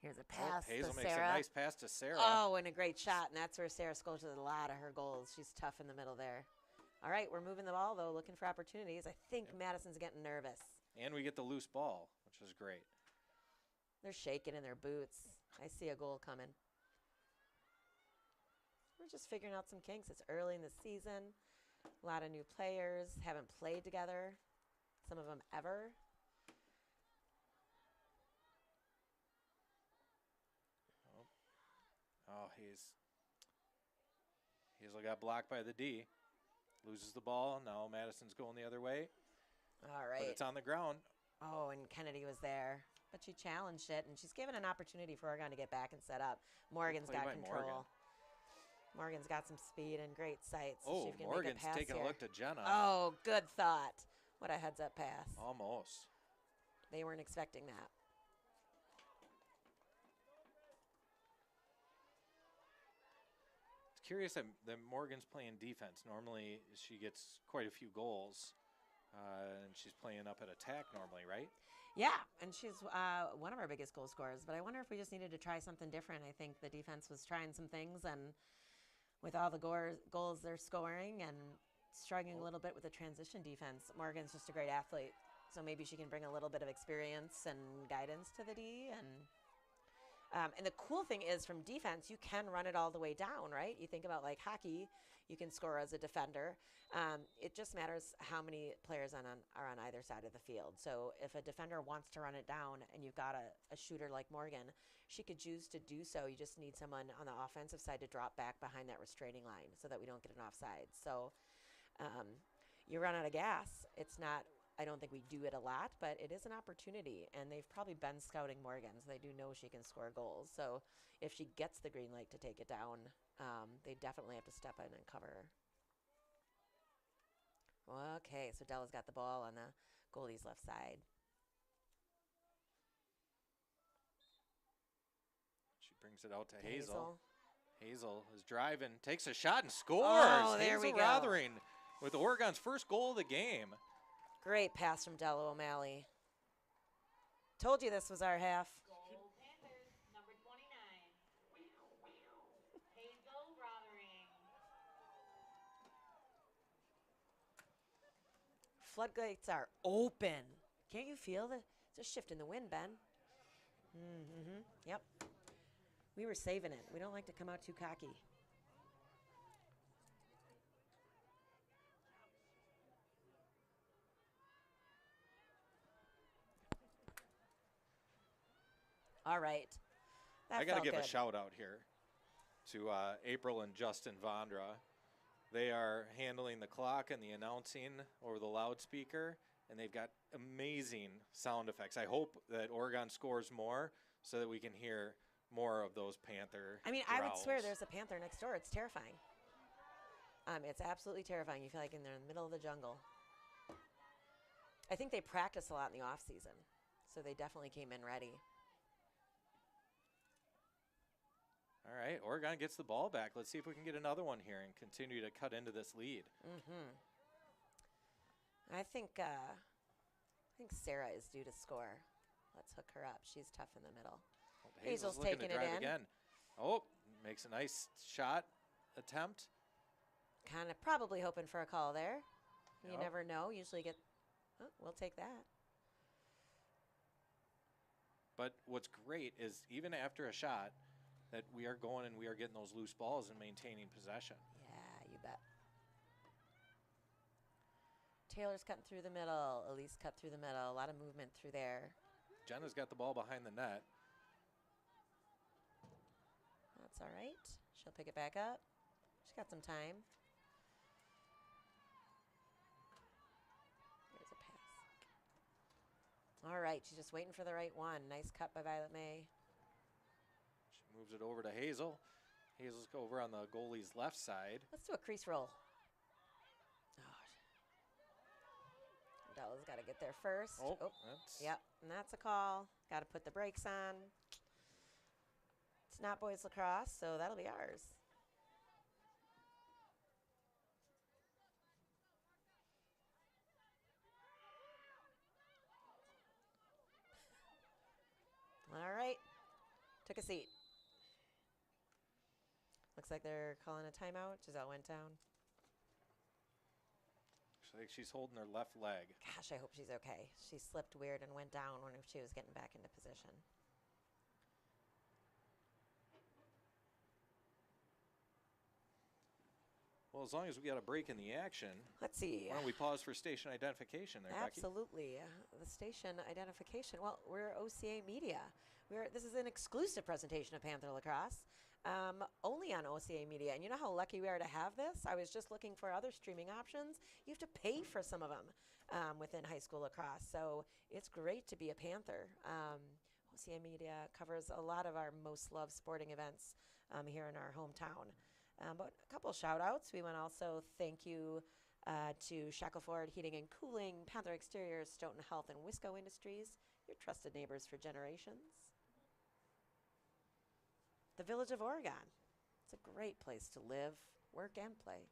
Here's a pass to
Hazel makes
Sarah.
a nice pass to Sarah.
Oh, and a great shot, and that's where Sarah scores a lot of her goals. She's tough in the middle there. All right, we're moving the ball, though, looking for opportunities. I think Madison's getting nervous.
And we get the loose ball, which is great.
They're shaking in their boots. I see a goal coming. We're just figuring out some kinks. It's early in the season. A lot of new players. Haven't played together. Some of them ever.
Oh, Hazel got blocked by the D. Loses the ball. Now Madison's going the other way.
All right.
But it's on the ground.
Oh, and Kennedy was there. But she challenged it, and she's given an opportunity for Oregon to get back and set up. Morgan's
Play
got
by
control.
Morgan.
Morgan's got some speed and great sights.
Oh,
She can make
Morgan's
pass
taking
here.
a look to Jenna.
Oh, good thought. What a heads-up pass.
Almost.
They weren't expecting that.
It's curious that Morgan's playing defense. Normally, she gets quite a few goals, and she's playing up at attack normally, right?
Yeah, and she's one of our biggest goal scorers. But I wonder if we just needed to try something different. I think the defense was trying some things, and with all the goals they're scoring and struggling a little bit with the transition defense, Morgan's just a great athlete. So maybe she can bring a little bit of experience and guidance to the D. And the cool thing is, from defense, you can run it all the way down, right? You think about like hockey, you can score as a defender. It just matters how many players are on either side of the field. So if a defender wants to run it down and you've got a shooter like Morgan, she could choose to do so. You just need someone on the offensive side to drop back behind that restraining line so that we don't get an offside. So you run out of gas. It's not, I don't think we do it a lot, but it is an opportunity, and they've probably been scouting Morgan, so they do know she can score goals. So if she gets the green light to take it down, they definitely have to step in and cover her. Okay, so Della's got the ball on the goalie's left side.
She brings it out to Hazel. Hazel is driving, takes a shot and scores.
Oh, there
Hazel
we go.
Rothering with Oregon's first goal of the game.
Great pass from Della O'Malley. Told you this was our half.
Goal Panthers, number 29. Hazel Rothering.
Floodgates are open. Can't you feel it's a shift in the wind, Ben? Yep. We were saving it. We don't like to come out too cocky. All right.
I got to give a shout out here to April and Justin Vondra. They are handling the clock and the announcing over the loudspeaker, and they've got amazing sound effects. I hope that Oregon scores more so that we can hear more of those Panther
I
growls.
would swear there's a Panther next door. It's terrifying. It's absolutely terrifying. You feel like they're in the middle of the jungle. I think they practice a lot in the off season, so they definitely came in ready.
All right, Oregon gets the ball back. Let's see if we can get another one here and continue to cut into this lead.
I think Sarah is due to score. Let's hook her up. She's tough in the middle.
Well,
Hazel's
looking
taking
to
it
drive
in.
Again. Oh, makes a nice shot attempt.
Kind of probably hoping for a call there. You
Yep.
never know. Usually get, we'll take that.
But what's great is even after a shot that we are going and we are getting those loose balls and maintaining possession.
Yeah, you bet. Taylor's cutting through the middle. Elise cut through the middle. A lot of movement through there.
Jenna's got the ball behind the net.
That's all right. She'll pick it back up. She's got some time. There's a pass. All right, she's just waiting for the right one. Nice cut by Violet May.
She moves it over to Hazel. Hazel's over on the goalie's left side.
Let's do a crease roll. Della's got to get there first.
Oh, that's
Yep, and that's a call. Got to put the brakes on. It's not boys lacrosse, so that'll be ours. All right, took a seat. Looks like they're calling a timeout. Giselle went down.
I think she's holding her left leg.
Gosh, I hope she's okay. She slipped weird and went down when she was getting back into position.
Well, as long as we got a break in the action,
Let's see.
why don't we pause for station identification there, Becky?
Absolutely. The station identification. Well, we're OCA Media. This is an exclusive presentation of Panther Lacrosse, only on OCA Media. And you know how lucky we are to have this? I was just looking for other streaming options. You have to pay for some of them within high school lacrosse. So it's great to be a Panther. OCA Media covers a lot of our most loved sporting events here in our hometown. But a couple shout outs. We want to also thank you to Shackleford Heating and Cooling, Panther Exteriors, Stoughton Health, and Wisco Industries. your trusted neighbors for generations. The Village of Oregon. It's a great place to live, work, and play.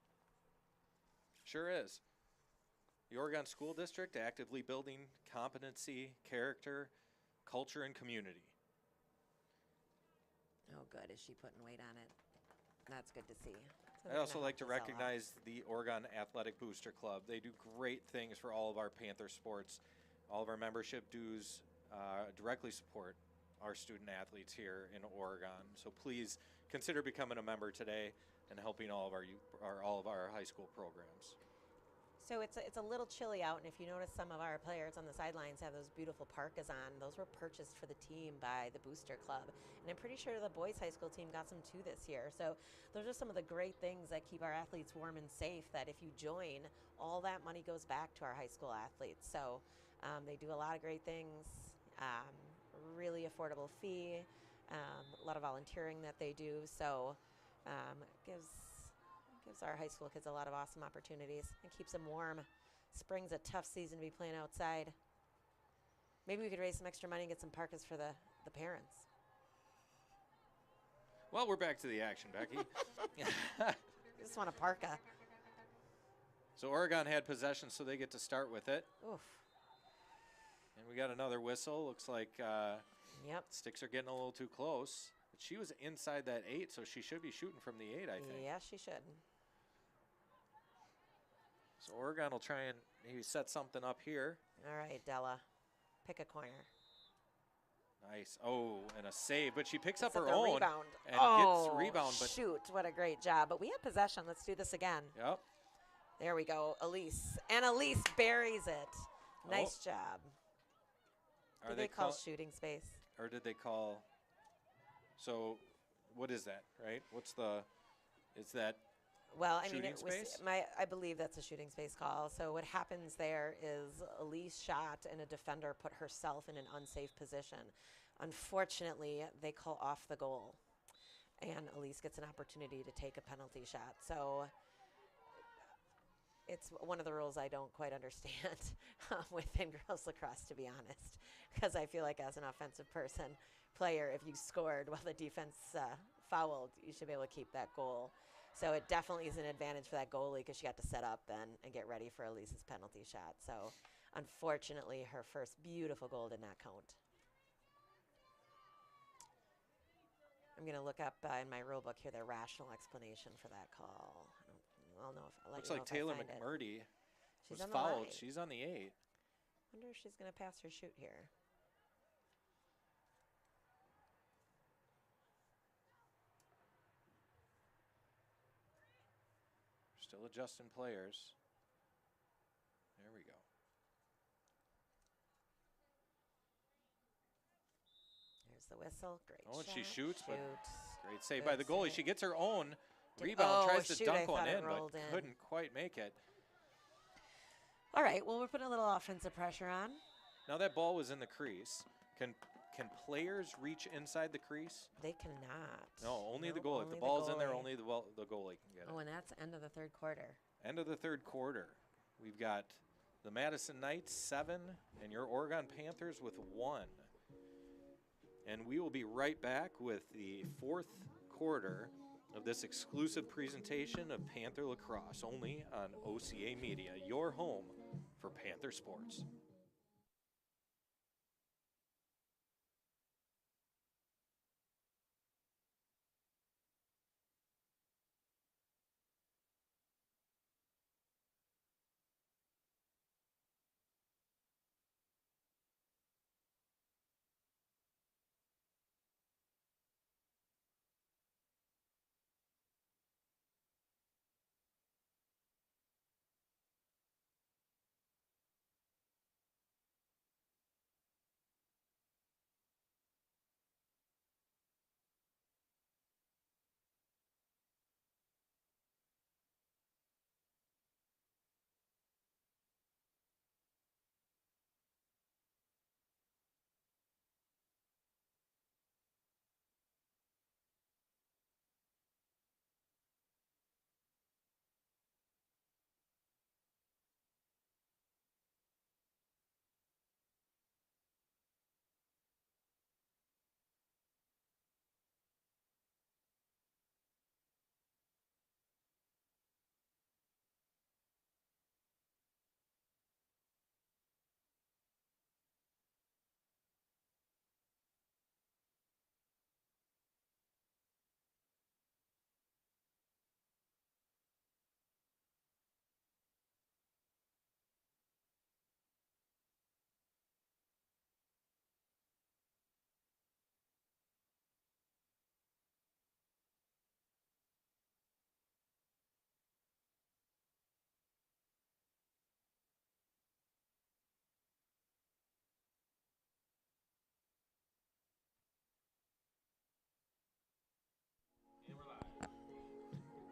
Sure is. The Oregon School District actively building competency, character, culture, and community.
Oh, good. Is she putting weight on it? That's good to see. So
I'd also like to recognize the Oregon Athletic Booster Club. They do great things for all of our Panther sports. All of our membership dues directly support our student athletes here in Oregon. So please consider becoming a member today and helping all of our high school programs.
So it's a little chilly out, and if you notice, some of our players on the sidelines have those beautiful parkas on. Those were purchased for the team by the Booster Club, and I'm pretty sure the boys' high school team got some too this year. So those are some of the great things that keep our athletes warm and safe, that if you join, all that money goes back to our high school athletes. So they do a lot of great things, really affordable fee, a lot of volunteering that they do. So it gives our high school kids a lot of awesome opportunities and keeps them warm. Spring's a tough season to be playing outside. Maybe we could raise some extra money and get some parkas for the parents.
Well, we're back to the action, Becky.
I just want a parka.
So Oregon had possession, so they get to start with it.
Oof.
And we got another whistle. Looks like
Yep.
sticks are getting a little too close. But she was inside that 8, so she should be shooting from the 8, I think.
Yeah, she should.
So Oregon will try and maybe set something up here.
All right, Della. Pick a corner.
Nice. Oh, and a save. But she picks up
Except
her
the
own
rebound.
and
Oh,
gets rebound. But
shoot. What a great job. But we have possession. Let's do this again.
yep.
There we go. Elise. And Elise buries it. Nice job.
Are
Did they call shooting space?
Or did they call? So what is that, right? Is that
Well, I mean,
shooting
it was
space?
I believe that's a shooting space call. So what happens there is Elise shot and a defender put herself in an unsafe position. Unfortunately, they call off the goal, and Elise gets an opportunity to take a penalty shot. So it's one of the rules I don't quite understand within girls lacrosse, to be honest, because I feel like as an offensive player, if you scored while the defense fouled, you should be able to keep that goal. So it definitely is an advantage for that goalie because she got to set up and get ready for Elise's penalty shot. So unfortunately, her first beautiful goal did not count. I'm going to look up in my rule book here the rational explanation for that call. I'll know if I'll let
Looks
you know
like
if I
Taylor
find it.
McMurdy
She's
was
on the
fouled.
line.
She's on the 8.
Wonder if she's going to pass her shoot here.
Still adjusting players. There we go.
There's the whistle. Great
Oh, and
shot.
she shoots, but great save
Good
by the goalie.
save.
She gets her own
Did-
rebound, tries to
shoot, I
dunk one
thought it
in, but
rolled in.
couldn't quite make it.
All right, well, we're putting a little offensive pressure on.
Now that ball was in the crease. Can players reach inside the crease?
They cannot.
No, only the
Nope,
goalie. If
only
the ball's in there,
goalie.
only the goalie can get it.
Oh, and that's end of the third quarter.
End of the third quarter. We've got the Madison Knights 7 and your Oregon Panthers with 1. And we will be right back with the fourth quarter of this exclusive presentation of Panther Lacrosse, only on OCA Media, your home for Panther sports.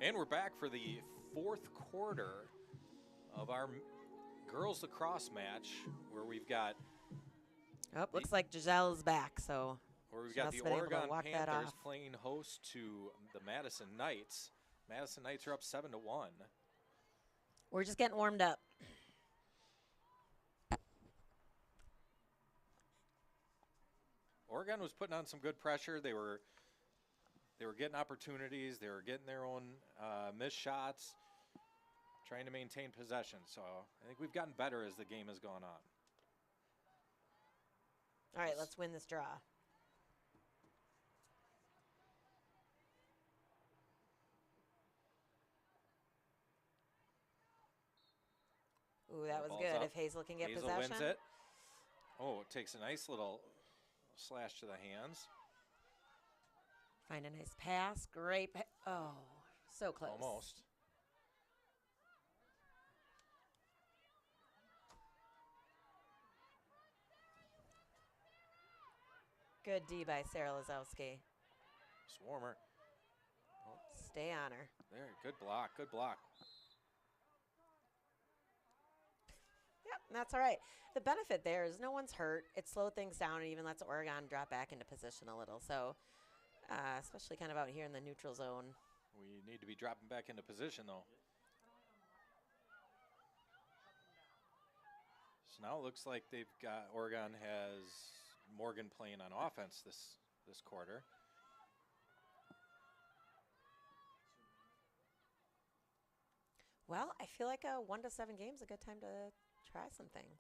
And we're back for the fourth quarter of our girls lacrosse match, where we've got
looks like Giselle's back, so
where we've
she
got
must
the
have been able to
Oregon
walk that
Panthers
off.
playing host to the Madison Knights. Madison Knights are up 7-1.
We're just getting warmed up.
Oregon was putting on some good pressure. They were getting opportunities. They were getting their own missed shots, trying to maintain possession. So I think we've gotten better as the game has gone on.
All right, let's win this draw. Ooh, that was good.
Up.
If Hazel can get
Hazel
possession.
wins it. Oh, it takes a nice little slash to the hands.
Find a nice pass. Great. Oh, so close.
Almost.
Good D by Sarah Lazowski.
Swarmer. Oh,
Stay on her.
there, good block, good block.
Yep, that's all right. The benefit there is no one's hurt. It slowed things down and even lets Oregon drop back into position a little. So, especially kind of out here in the neutral zone.
We need to be dropping back into position, though. So now it looks like Oregon has Morgan playing on offense this quarter.
Well, I feel like a 1 to 7 game is a good time to try some things.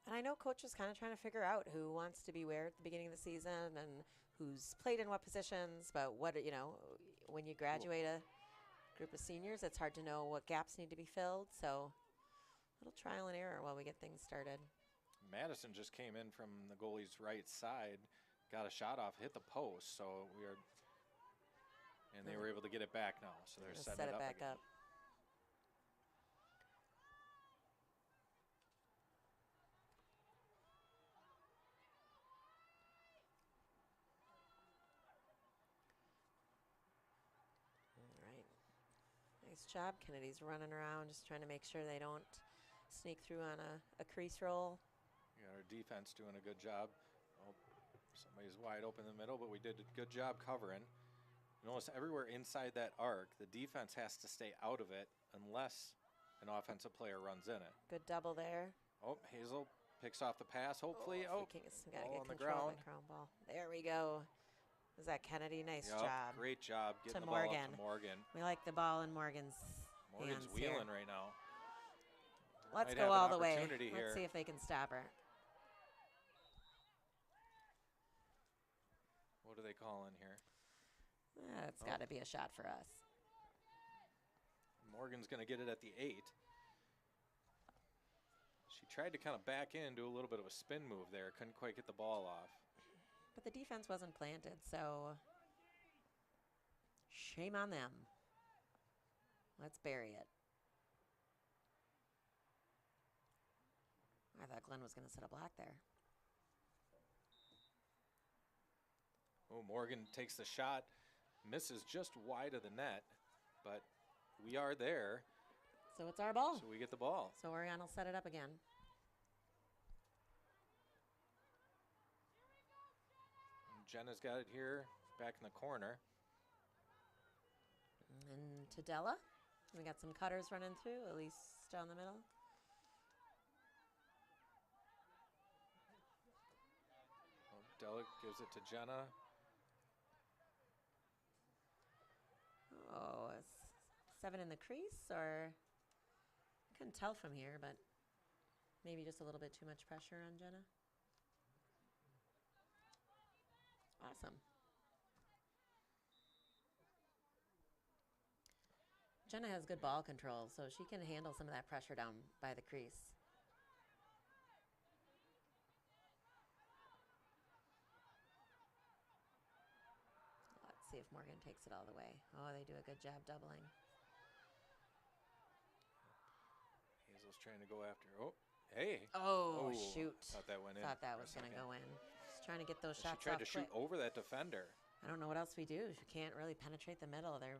And I know Coach is kind of trying to figure out who wants to be where at the beginning of the season and who's played in what positions. But when you graduate a group of seniors, it's hard to know what gaps need to be filled. So a little trial and error while we get things started.
Madison just came in from the goalie's right side, got a shot off, hit the post. So they were able to get it back now. So they're setting
set
it
it
up
back
again.
up. Nice job. Kennedy's running around just trying to make sure they don't sneak through on a crease roll.
We got our defense doing a good job. Oh, somebody's wide open in the middle, but we did a good job covering. Notice everywhere inside that arc, the defense has to stay out of it unless an offensive player runs in it.
Good double there.
Oh, Hazel picks off the pass, hopefully.
Got to get
ball on the
control
ground.
of that crown ball. There we go. Was that Kennedy? Nice job.
Great job getting
to
the ball
Morgan.
up to Morgan.
We like the ball in Morgan's
Morgan's
hands
wheeling
here.
right now.
Let's
Might
go
have an
all the way.
opportunity here.
Let's see if they can stop her.
What do they call in here?
It's got to be a shot for us.
Morgan's going to get it at the 8. She tried to kind of back in, do a little bit of a spin move there. Couldn't quite get the ball off.
But the defense wasn't planted, so shame on them. Let's bury it. I thought Glenn was going to set a block there.
Oh, Morgan takes the shot, misses just wide of the net, but we are there.
So it's our ball.
So we get the ball.
So Oregon will set it up again.
And Jenna's got it here, back in the corner.
And to Della. We got some cutters running through, at least down the middle.
Oh, Della gives it to Jenna.
Oh, is 7 in the crease, or I couldn't tell from here, but maybe just a little bit too much pressure on Jenna. Awesome. Jenna has good ball control, so she can handle some of that pressure down by the crease. Let's see if Morgan takes it all the way. Oh, they do a good job doubling.
Hazel's trying to go after. Oh, hey.
Oh, shoot.
Thought that went in.
Thought that
for a
was going to
second.
go in. Just trying to get those
She
shots
tried
off
to shoot
quick.
over that defender.
I don't know what else we do. We can't really penetrate the middle. Their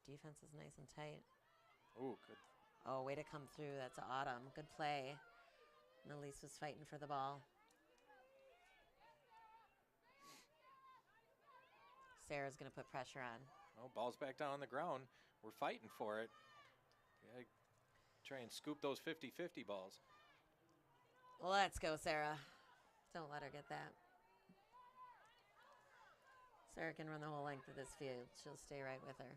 defense is nice and tight.
Oh, good.
Oh, way to come through. That's Autumn. Good play. And Elise was fighting for the ball. Sarah's going to put pressure on.
Oh, ball's back down on the ground. We're fighting for it. Gotta try and scoop those 50-50 balls.
Let's go, Sarah. Don't let her get that. Sarah can run the whole length of this field. She'll stay right with her.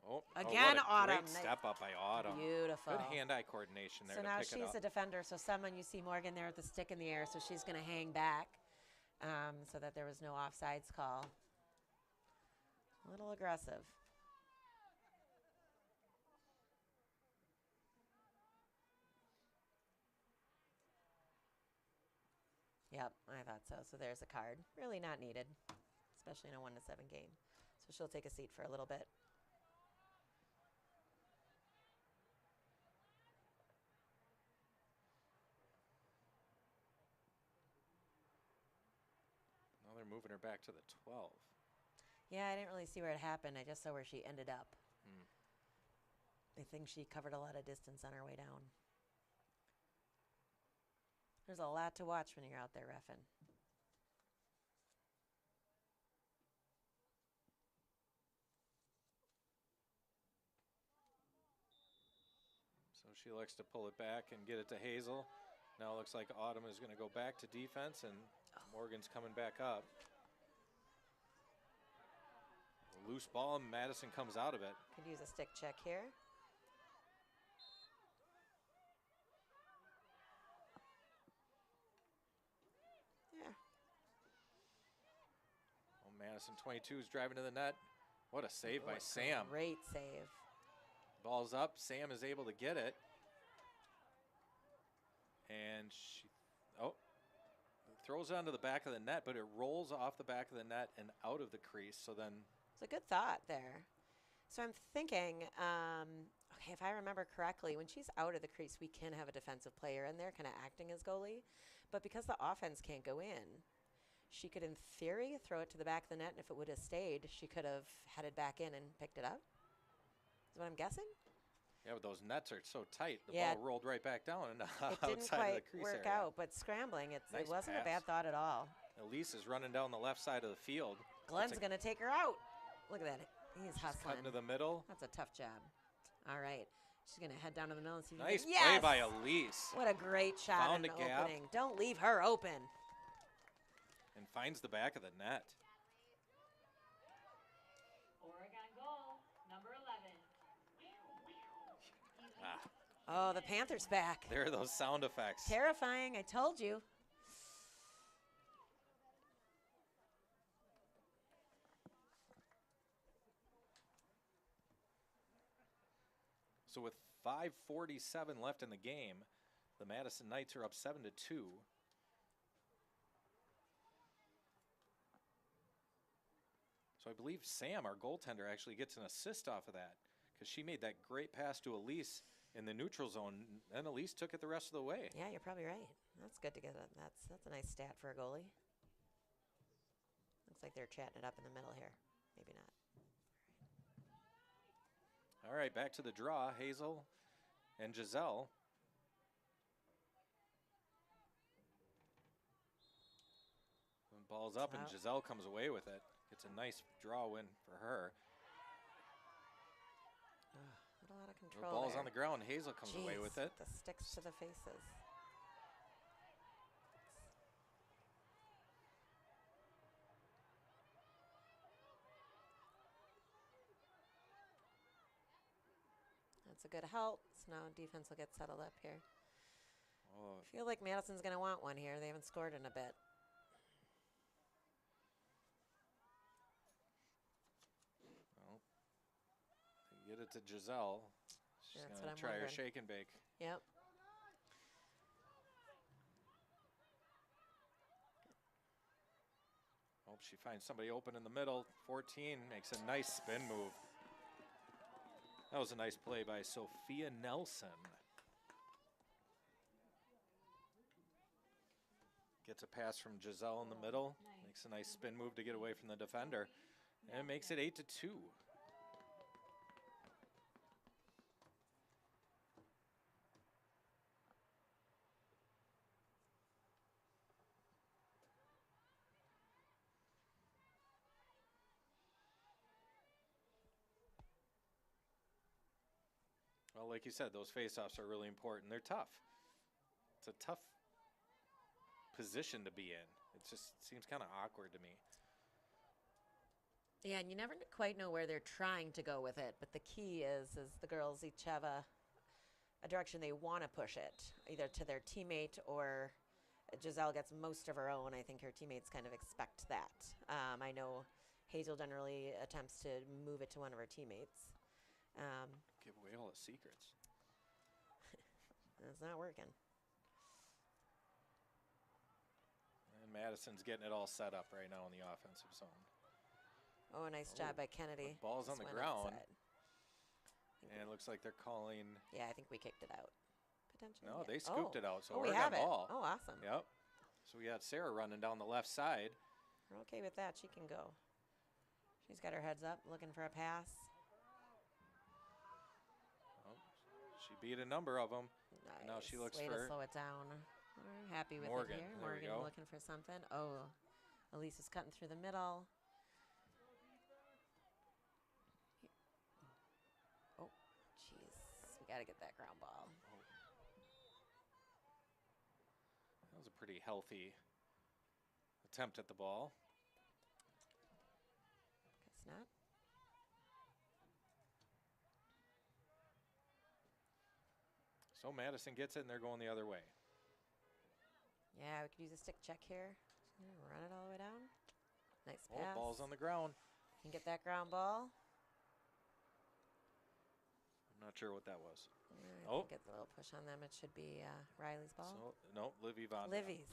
Oh,
again,
what a
Autumn.
Great step up by Autumn.
Beautiful.
Good hand-eye coordination there
So
to
now
pick it
she's
up.
a defender. So someone, you see Morgan there with the stick in the air, so she's going to hang back so that there was no offsides call. A little aggressive. Yep, I thought so. So there's a card. Really not needed, especially in a 1-7 game. So she'll take a seat for a little bit.
Now they're moving her back to the 12.
Yeah, I didn't really see where it happened. I just saw where she ended up. I think she covered a lot of distance on her way down. There's a lot to watch when you're out there reffing.
So she likes to pull it back and get it to Hazel. Now it looks like Autumn is going to go back to defense, and Morgan's coming back up. A loose ball, and Madison comes out of it.
Could use a stick check here. Yeah.
Oh, Madison 22 is driving to the net. What a save by Sam.
Great save.
Ball's up. Sam is able to get it. And she, throws it onto the back of the net, but it rolls off the back of the net and out of the crease. So then.
It's a good thought there. So I'm thinking, okay, if I remember correctly, when she's out of the crease, we can have a defensive player in there kind of acting as goalie. But because the offense can't go in, she could, in theory, throw it to the back of the net, and if it would have stayed, she could have headed back in and picked it up. Is what I'm guessing?
Yeah, but those nets are so tight. The
Yeah,
ball rolled right back down and
it
outside
didn't
of the
quite
crease
work
area.
out, but scrambling, it
Nice
wasn't a
pass.
bad thought at all.
Elise is running down the left side of the field.
Glenn's going to take her out. Look at that. He's
She's
hustling.
cutting to the middle.
That's a tough job. All right. She's going to head down to the middle and see if
Nice
she
play
can.
by
Yes!
Elise.
What a great shot
Found
in
a
the
gap.
opening. Don't leave her open.
And finds the back of the net.
Oregon goal, number 11.
Ah,
Oh, the Panthers back.
there are those sound effects.
Terrifying. I told you.
So with 5:47 left in the game, the Madison Knights are up 7-2. So I believe Sam, our goaltender, actually gets an assist off of that because she made that great pass to Elise in the neutral zone, and Elise took it the rest of the way.
Yeah, you're probably right. That's good to get. That's a nice stat for a goalie. Looks like they're chatting it up in the middle here. Maybe not.
All right, back to the draw. Hazel and Giselle. And ball's up, and
Out.
Giselle comes away with it. It's a nice draw win for her.
Not a lot of
The
control.
ball's
there.
on the ground. Hazel comes away
Jeez,
with it.
The sticks to the faces. That's a good help. So now defense will get settled up here.
Oh,
I feel like Madison's going to want one here. They haven't scored in a bit.
well, they get it to Giselle. She's
That's
going
what
to
I'm
try her
wondering.
shake and bake.
Yep.
Hope she finds somebody open in the middle. 14 makes a nice spin move. That was a nice play by Sophia Nelson. Gets a pass from Giselle in the middle. Makes a nice spin move to get away from the defender. And it makes it 8-2. Well, like you said, those faceoffs are really important. They're tough. It's a tough position to be in. It just seems kind of awkward to me.
Yeah, and you never quite know where they're trying to go with it. But the key is the girls each have a direction they want to push it, either to their teammate or Giselle gets most of her own. I think her teammates kind of expect that. I know Hazel generally attempts to move it to one of her teammates.
Give away all the secrets.
It's not working.
And Madison's getting it all set up right now in the offensive zone.
Oh, a nice job by Kennedy.
The ball's on
Just
the
went
ground.
outside.
And it looks like they're calling.
Yeah, I think we kicked it out. Potentially.
No,
yeah.
they scooped it out. So
we
Oregon
have it.
ball.
Oh, awesome.
Yep. So we got Sarah running down the left side.
We're okay with that. She can go. She's got her heads up, looking for a pass.
Oh, she beat a number of them.
Nice.
Now she looks
Way
for
to slow it down. We're happy with
Morgan.
it here.
There we
Morgan
go.
looking for something. Oh, Elise is cutting through the middle. Oh, jeez. We got to get that ground ball.
That was a pretty healthy attempt at the ball.
Guess not.
So Madison gets it, and they're going the other way.
Yeah, we could use a stick check here. Run it all the way down. Nice
Oh,
pass.
ball's on the ground.
Can get that ground ball.
I'm not sure what that was.
I think it's a little push on them. It should be Riley's ball.
So, no, Livy Von.
Livy's.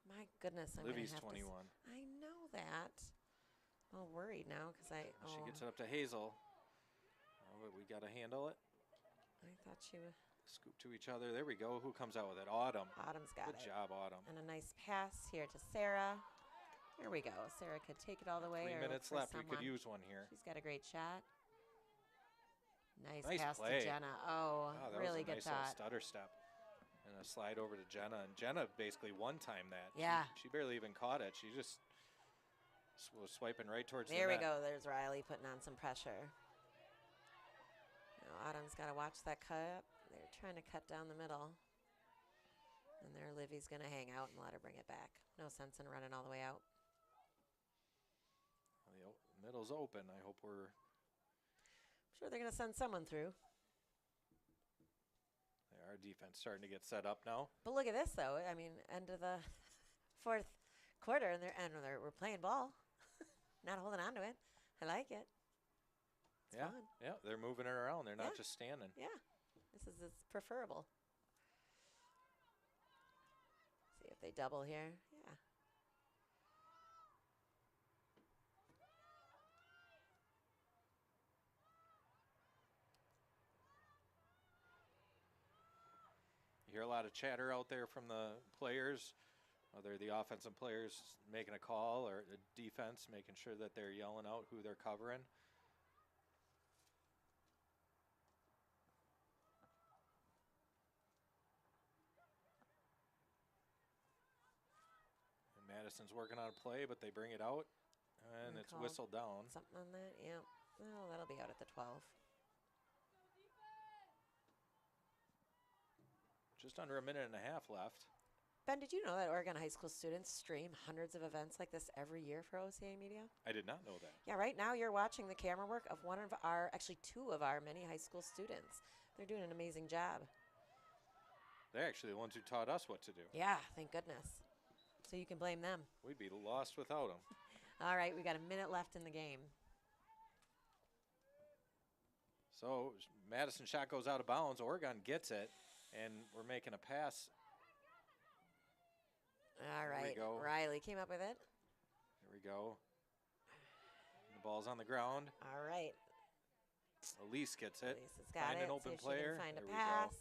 My goodness, I'm
Livy's
gonna have
21.
I know that. I'm all worried now because
She gets it up to Hazel. Oh, but we got to handle it.
I thought she was.
Scoop to each other. There we go. Who comes out with it? Autumn.
Autumn's got
Good
it.
job, Autumn.
And a nice pass here to Sarah. There we go. Sarah could take it all the way.
3
or look
minutes
for
left. We could
someone.
use one here.
She's got a great shot. Nice
Nice
pass
play.
to Jenna. Oh,
That
really
was a
good
nice little
shot.
stutter step. And a slide over to Jenna. And Jenna basically one-timed that.
Yeah.
She barely even caught it. She just was swiping right towards
There
the
we
net.
go. There's Riley putting on some pressure. Now Autumn's got to watch that cut. They're trying to cut down the middle. And there Livy's going to hang out and let her bring it back. No sense in running all the way out.
The middle's open. I hope we're...
I'm sure they're going to send someone through.
Our defense starting to get set up now.
But look at this, though. I mean, end of the fourth quarter, and we're playing ball. Not holding on to it. I like it. It's
Yeah,
fun.
yeah, they're moving it around. They're not
Yeah.
just standing.
Yeah. This is preferable. See if they double here. Yeah.
You hear a lot of chatter out there from the players, whether the offensive players making a call or the defense making sure that they're yelling out who they're covering. And Madison's working on a play, but they bring it out, and
Good
it's
call.
whistled down.
Something on that. Yeah. Well, that'll be out at the 12.
Just under a minute and a half left.
Ben, did you know that Oregon high school students stream hundreds of events like this every year for OCA Media?
I did not know that.
Yeah, right now you're watching the camera work of one of our, actually two of our many high school students. They're doing an amazing job.
They're actually the ones who taught us what to do.
Yeah, thank goodness. So you can blame them.
We'd be lost without them.
All right, we got a minute left in the game.
So Madison shot goes out of bounds. Oregon gets it, and we're making a pass.
All
There we
right,
go.
Riley came up with it.
Here we go. The ball's on the ground.
All right,
Elise gets it.
Elise has got
Find
it.
an open
See if she
player.
can find
There
a
we go.
pass.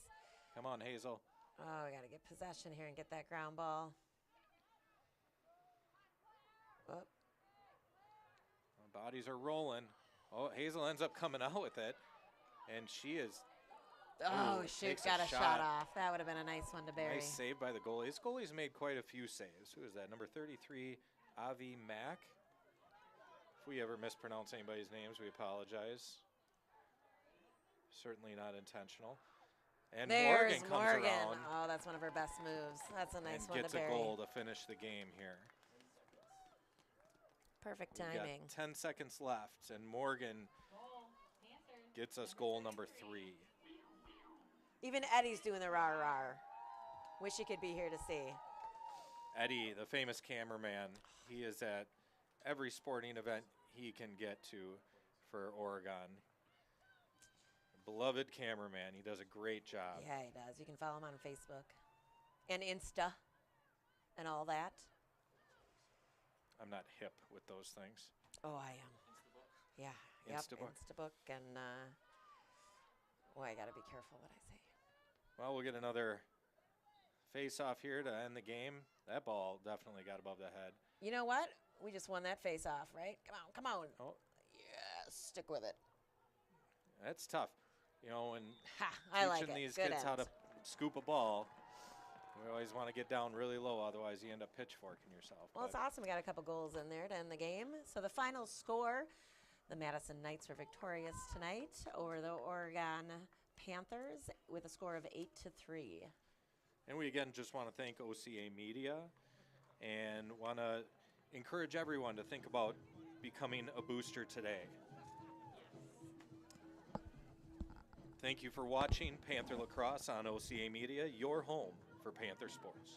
Come on, Hazel.
Oh, we got to get possession here and get that ground ball.
Bodies are rolling. Oh, Hazel ends up coming out with it. And she is.
Oh,
ooh,
shoot,
takes
got a shot off. That would have been a nice one to bury.
Nice save by the goalie. This goalie's made quite a few saves. Who is that? Number 33, Avi Mack. If we ever mispronounce anybody's names, we apologize. Certainly not intentional. And
There's
Morgan comes around.
Oh, that's one of her best moves. That's a nice
and
one
gets
to bury.
a goal to finish the game here.
Perfect
We've
timing.
got 10 seconds left, and Morgan
Goal, Panthers.
gets us goal number 3.
Even Eddie's doing the rah-rah. Wish he could be here to see.
Eddie, the famous cameraman, he is at every sporting event he can get to for Oregon. Beloved cameraman. He does a great job.
Yeah, he does. You can follow him on Facebook and Insta and all that.
I'm not hip with those things.
Oh, I am. Yeah.
Instabook.
Yep, Instabook. And, I got to be careful what I say.
Well, we'll get another face-off here to end the game. That ball definitely got above the head.
You know what? We just won that face-off, right? Come on.
Oh,
Yeah, stick with it.
that's tough. You know, when
I like
teaching
it.
these
Good
kids how
end.
to scoop a ball, we always want to get down really low, otherwise you end up pitchforking yourself.
Well, it's awesome. We got a couple goals in there to end the game. So the final score, the Madison Knights were victorious tonight over the Oregon Panthers with a score of 8-3.
And we again just want to thank OCA Media and want to encourage everyone to think about becoming a booster today. Thank you for watching Panther Lacrosse on OCA Media, your home for Panther sports.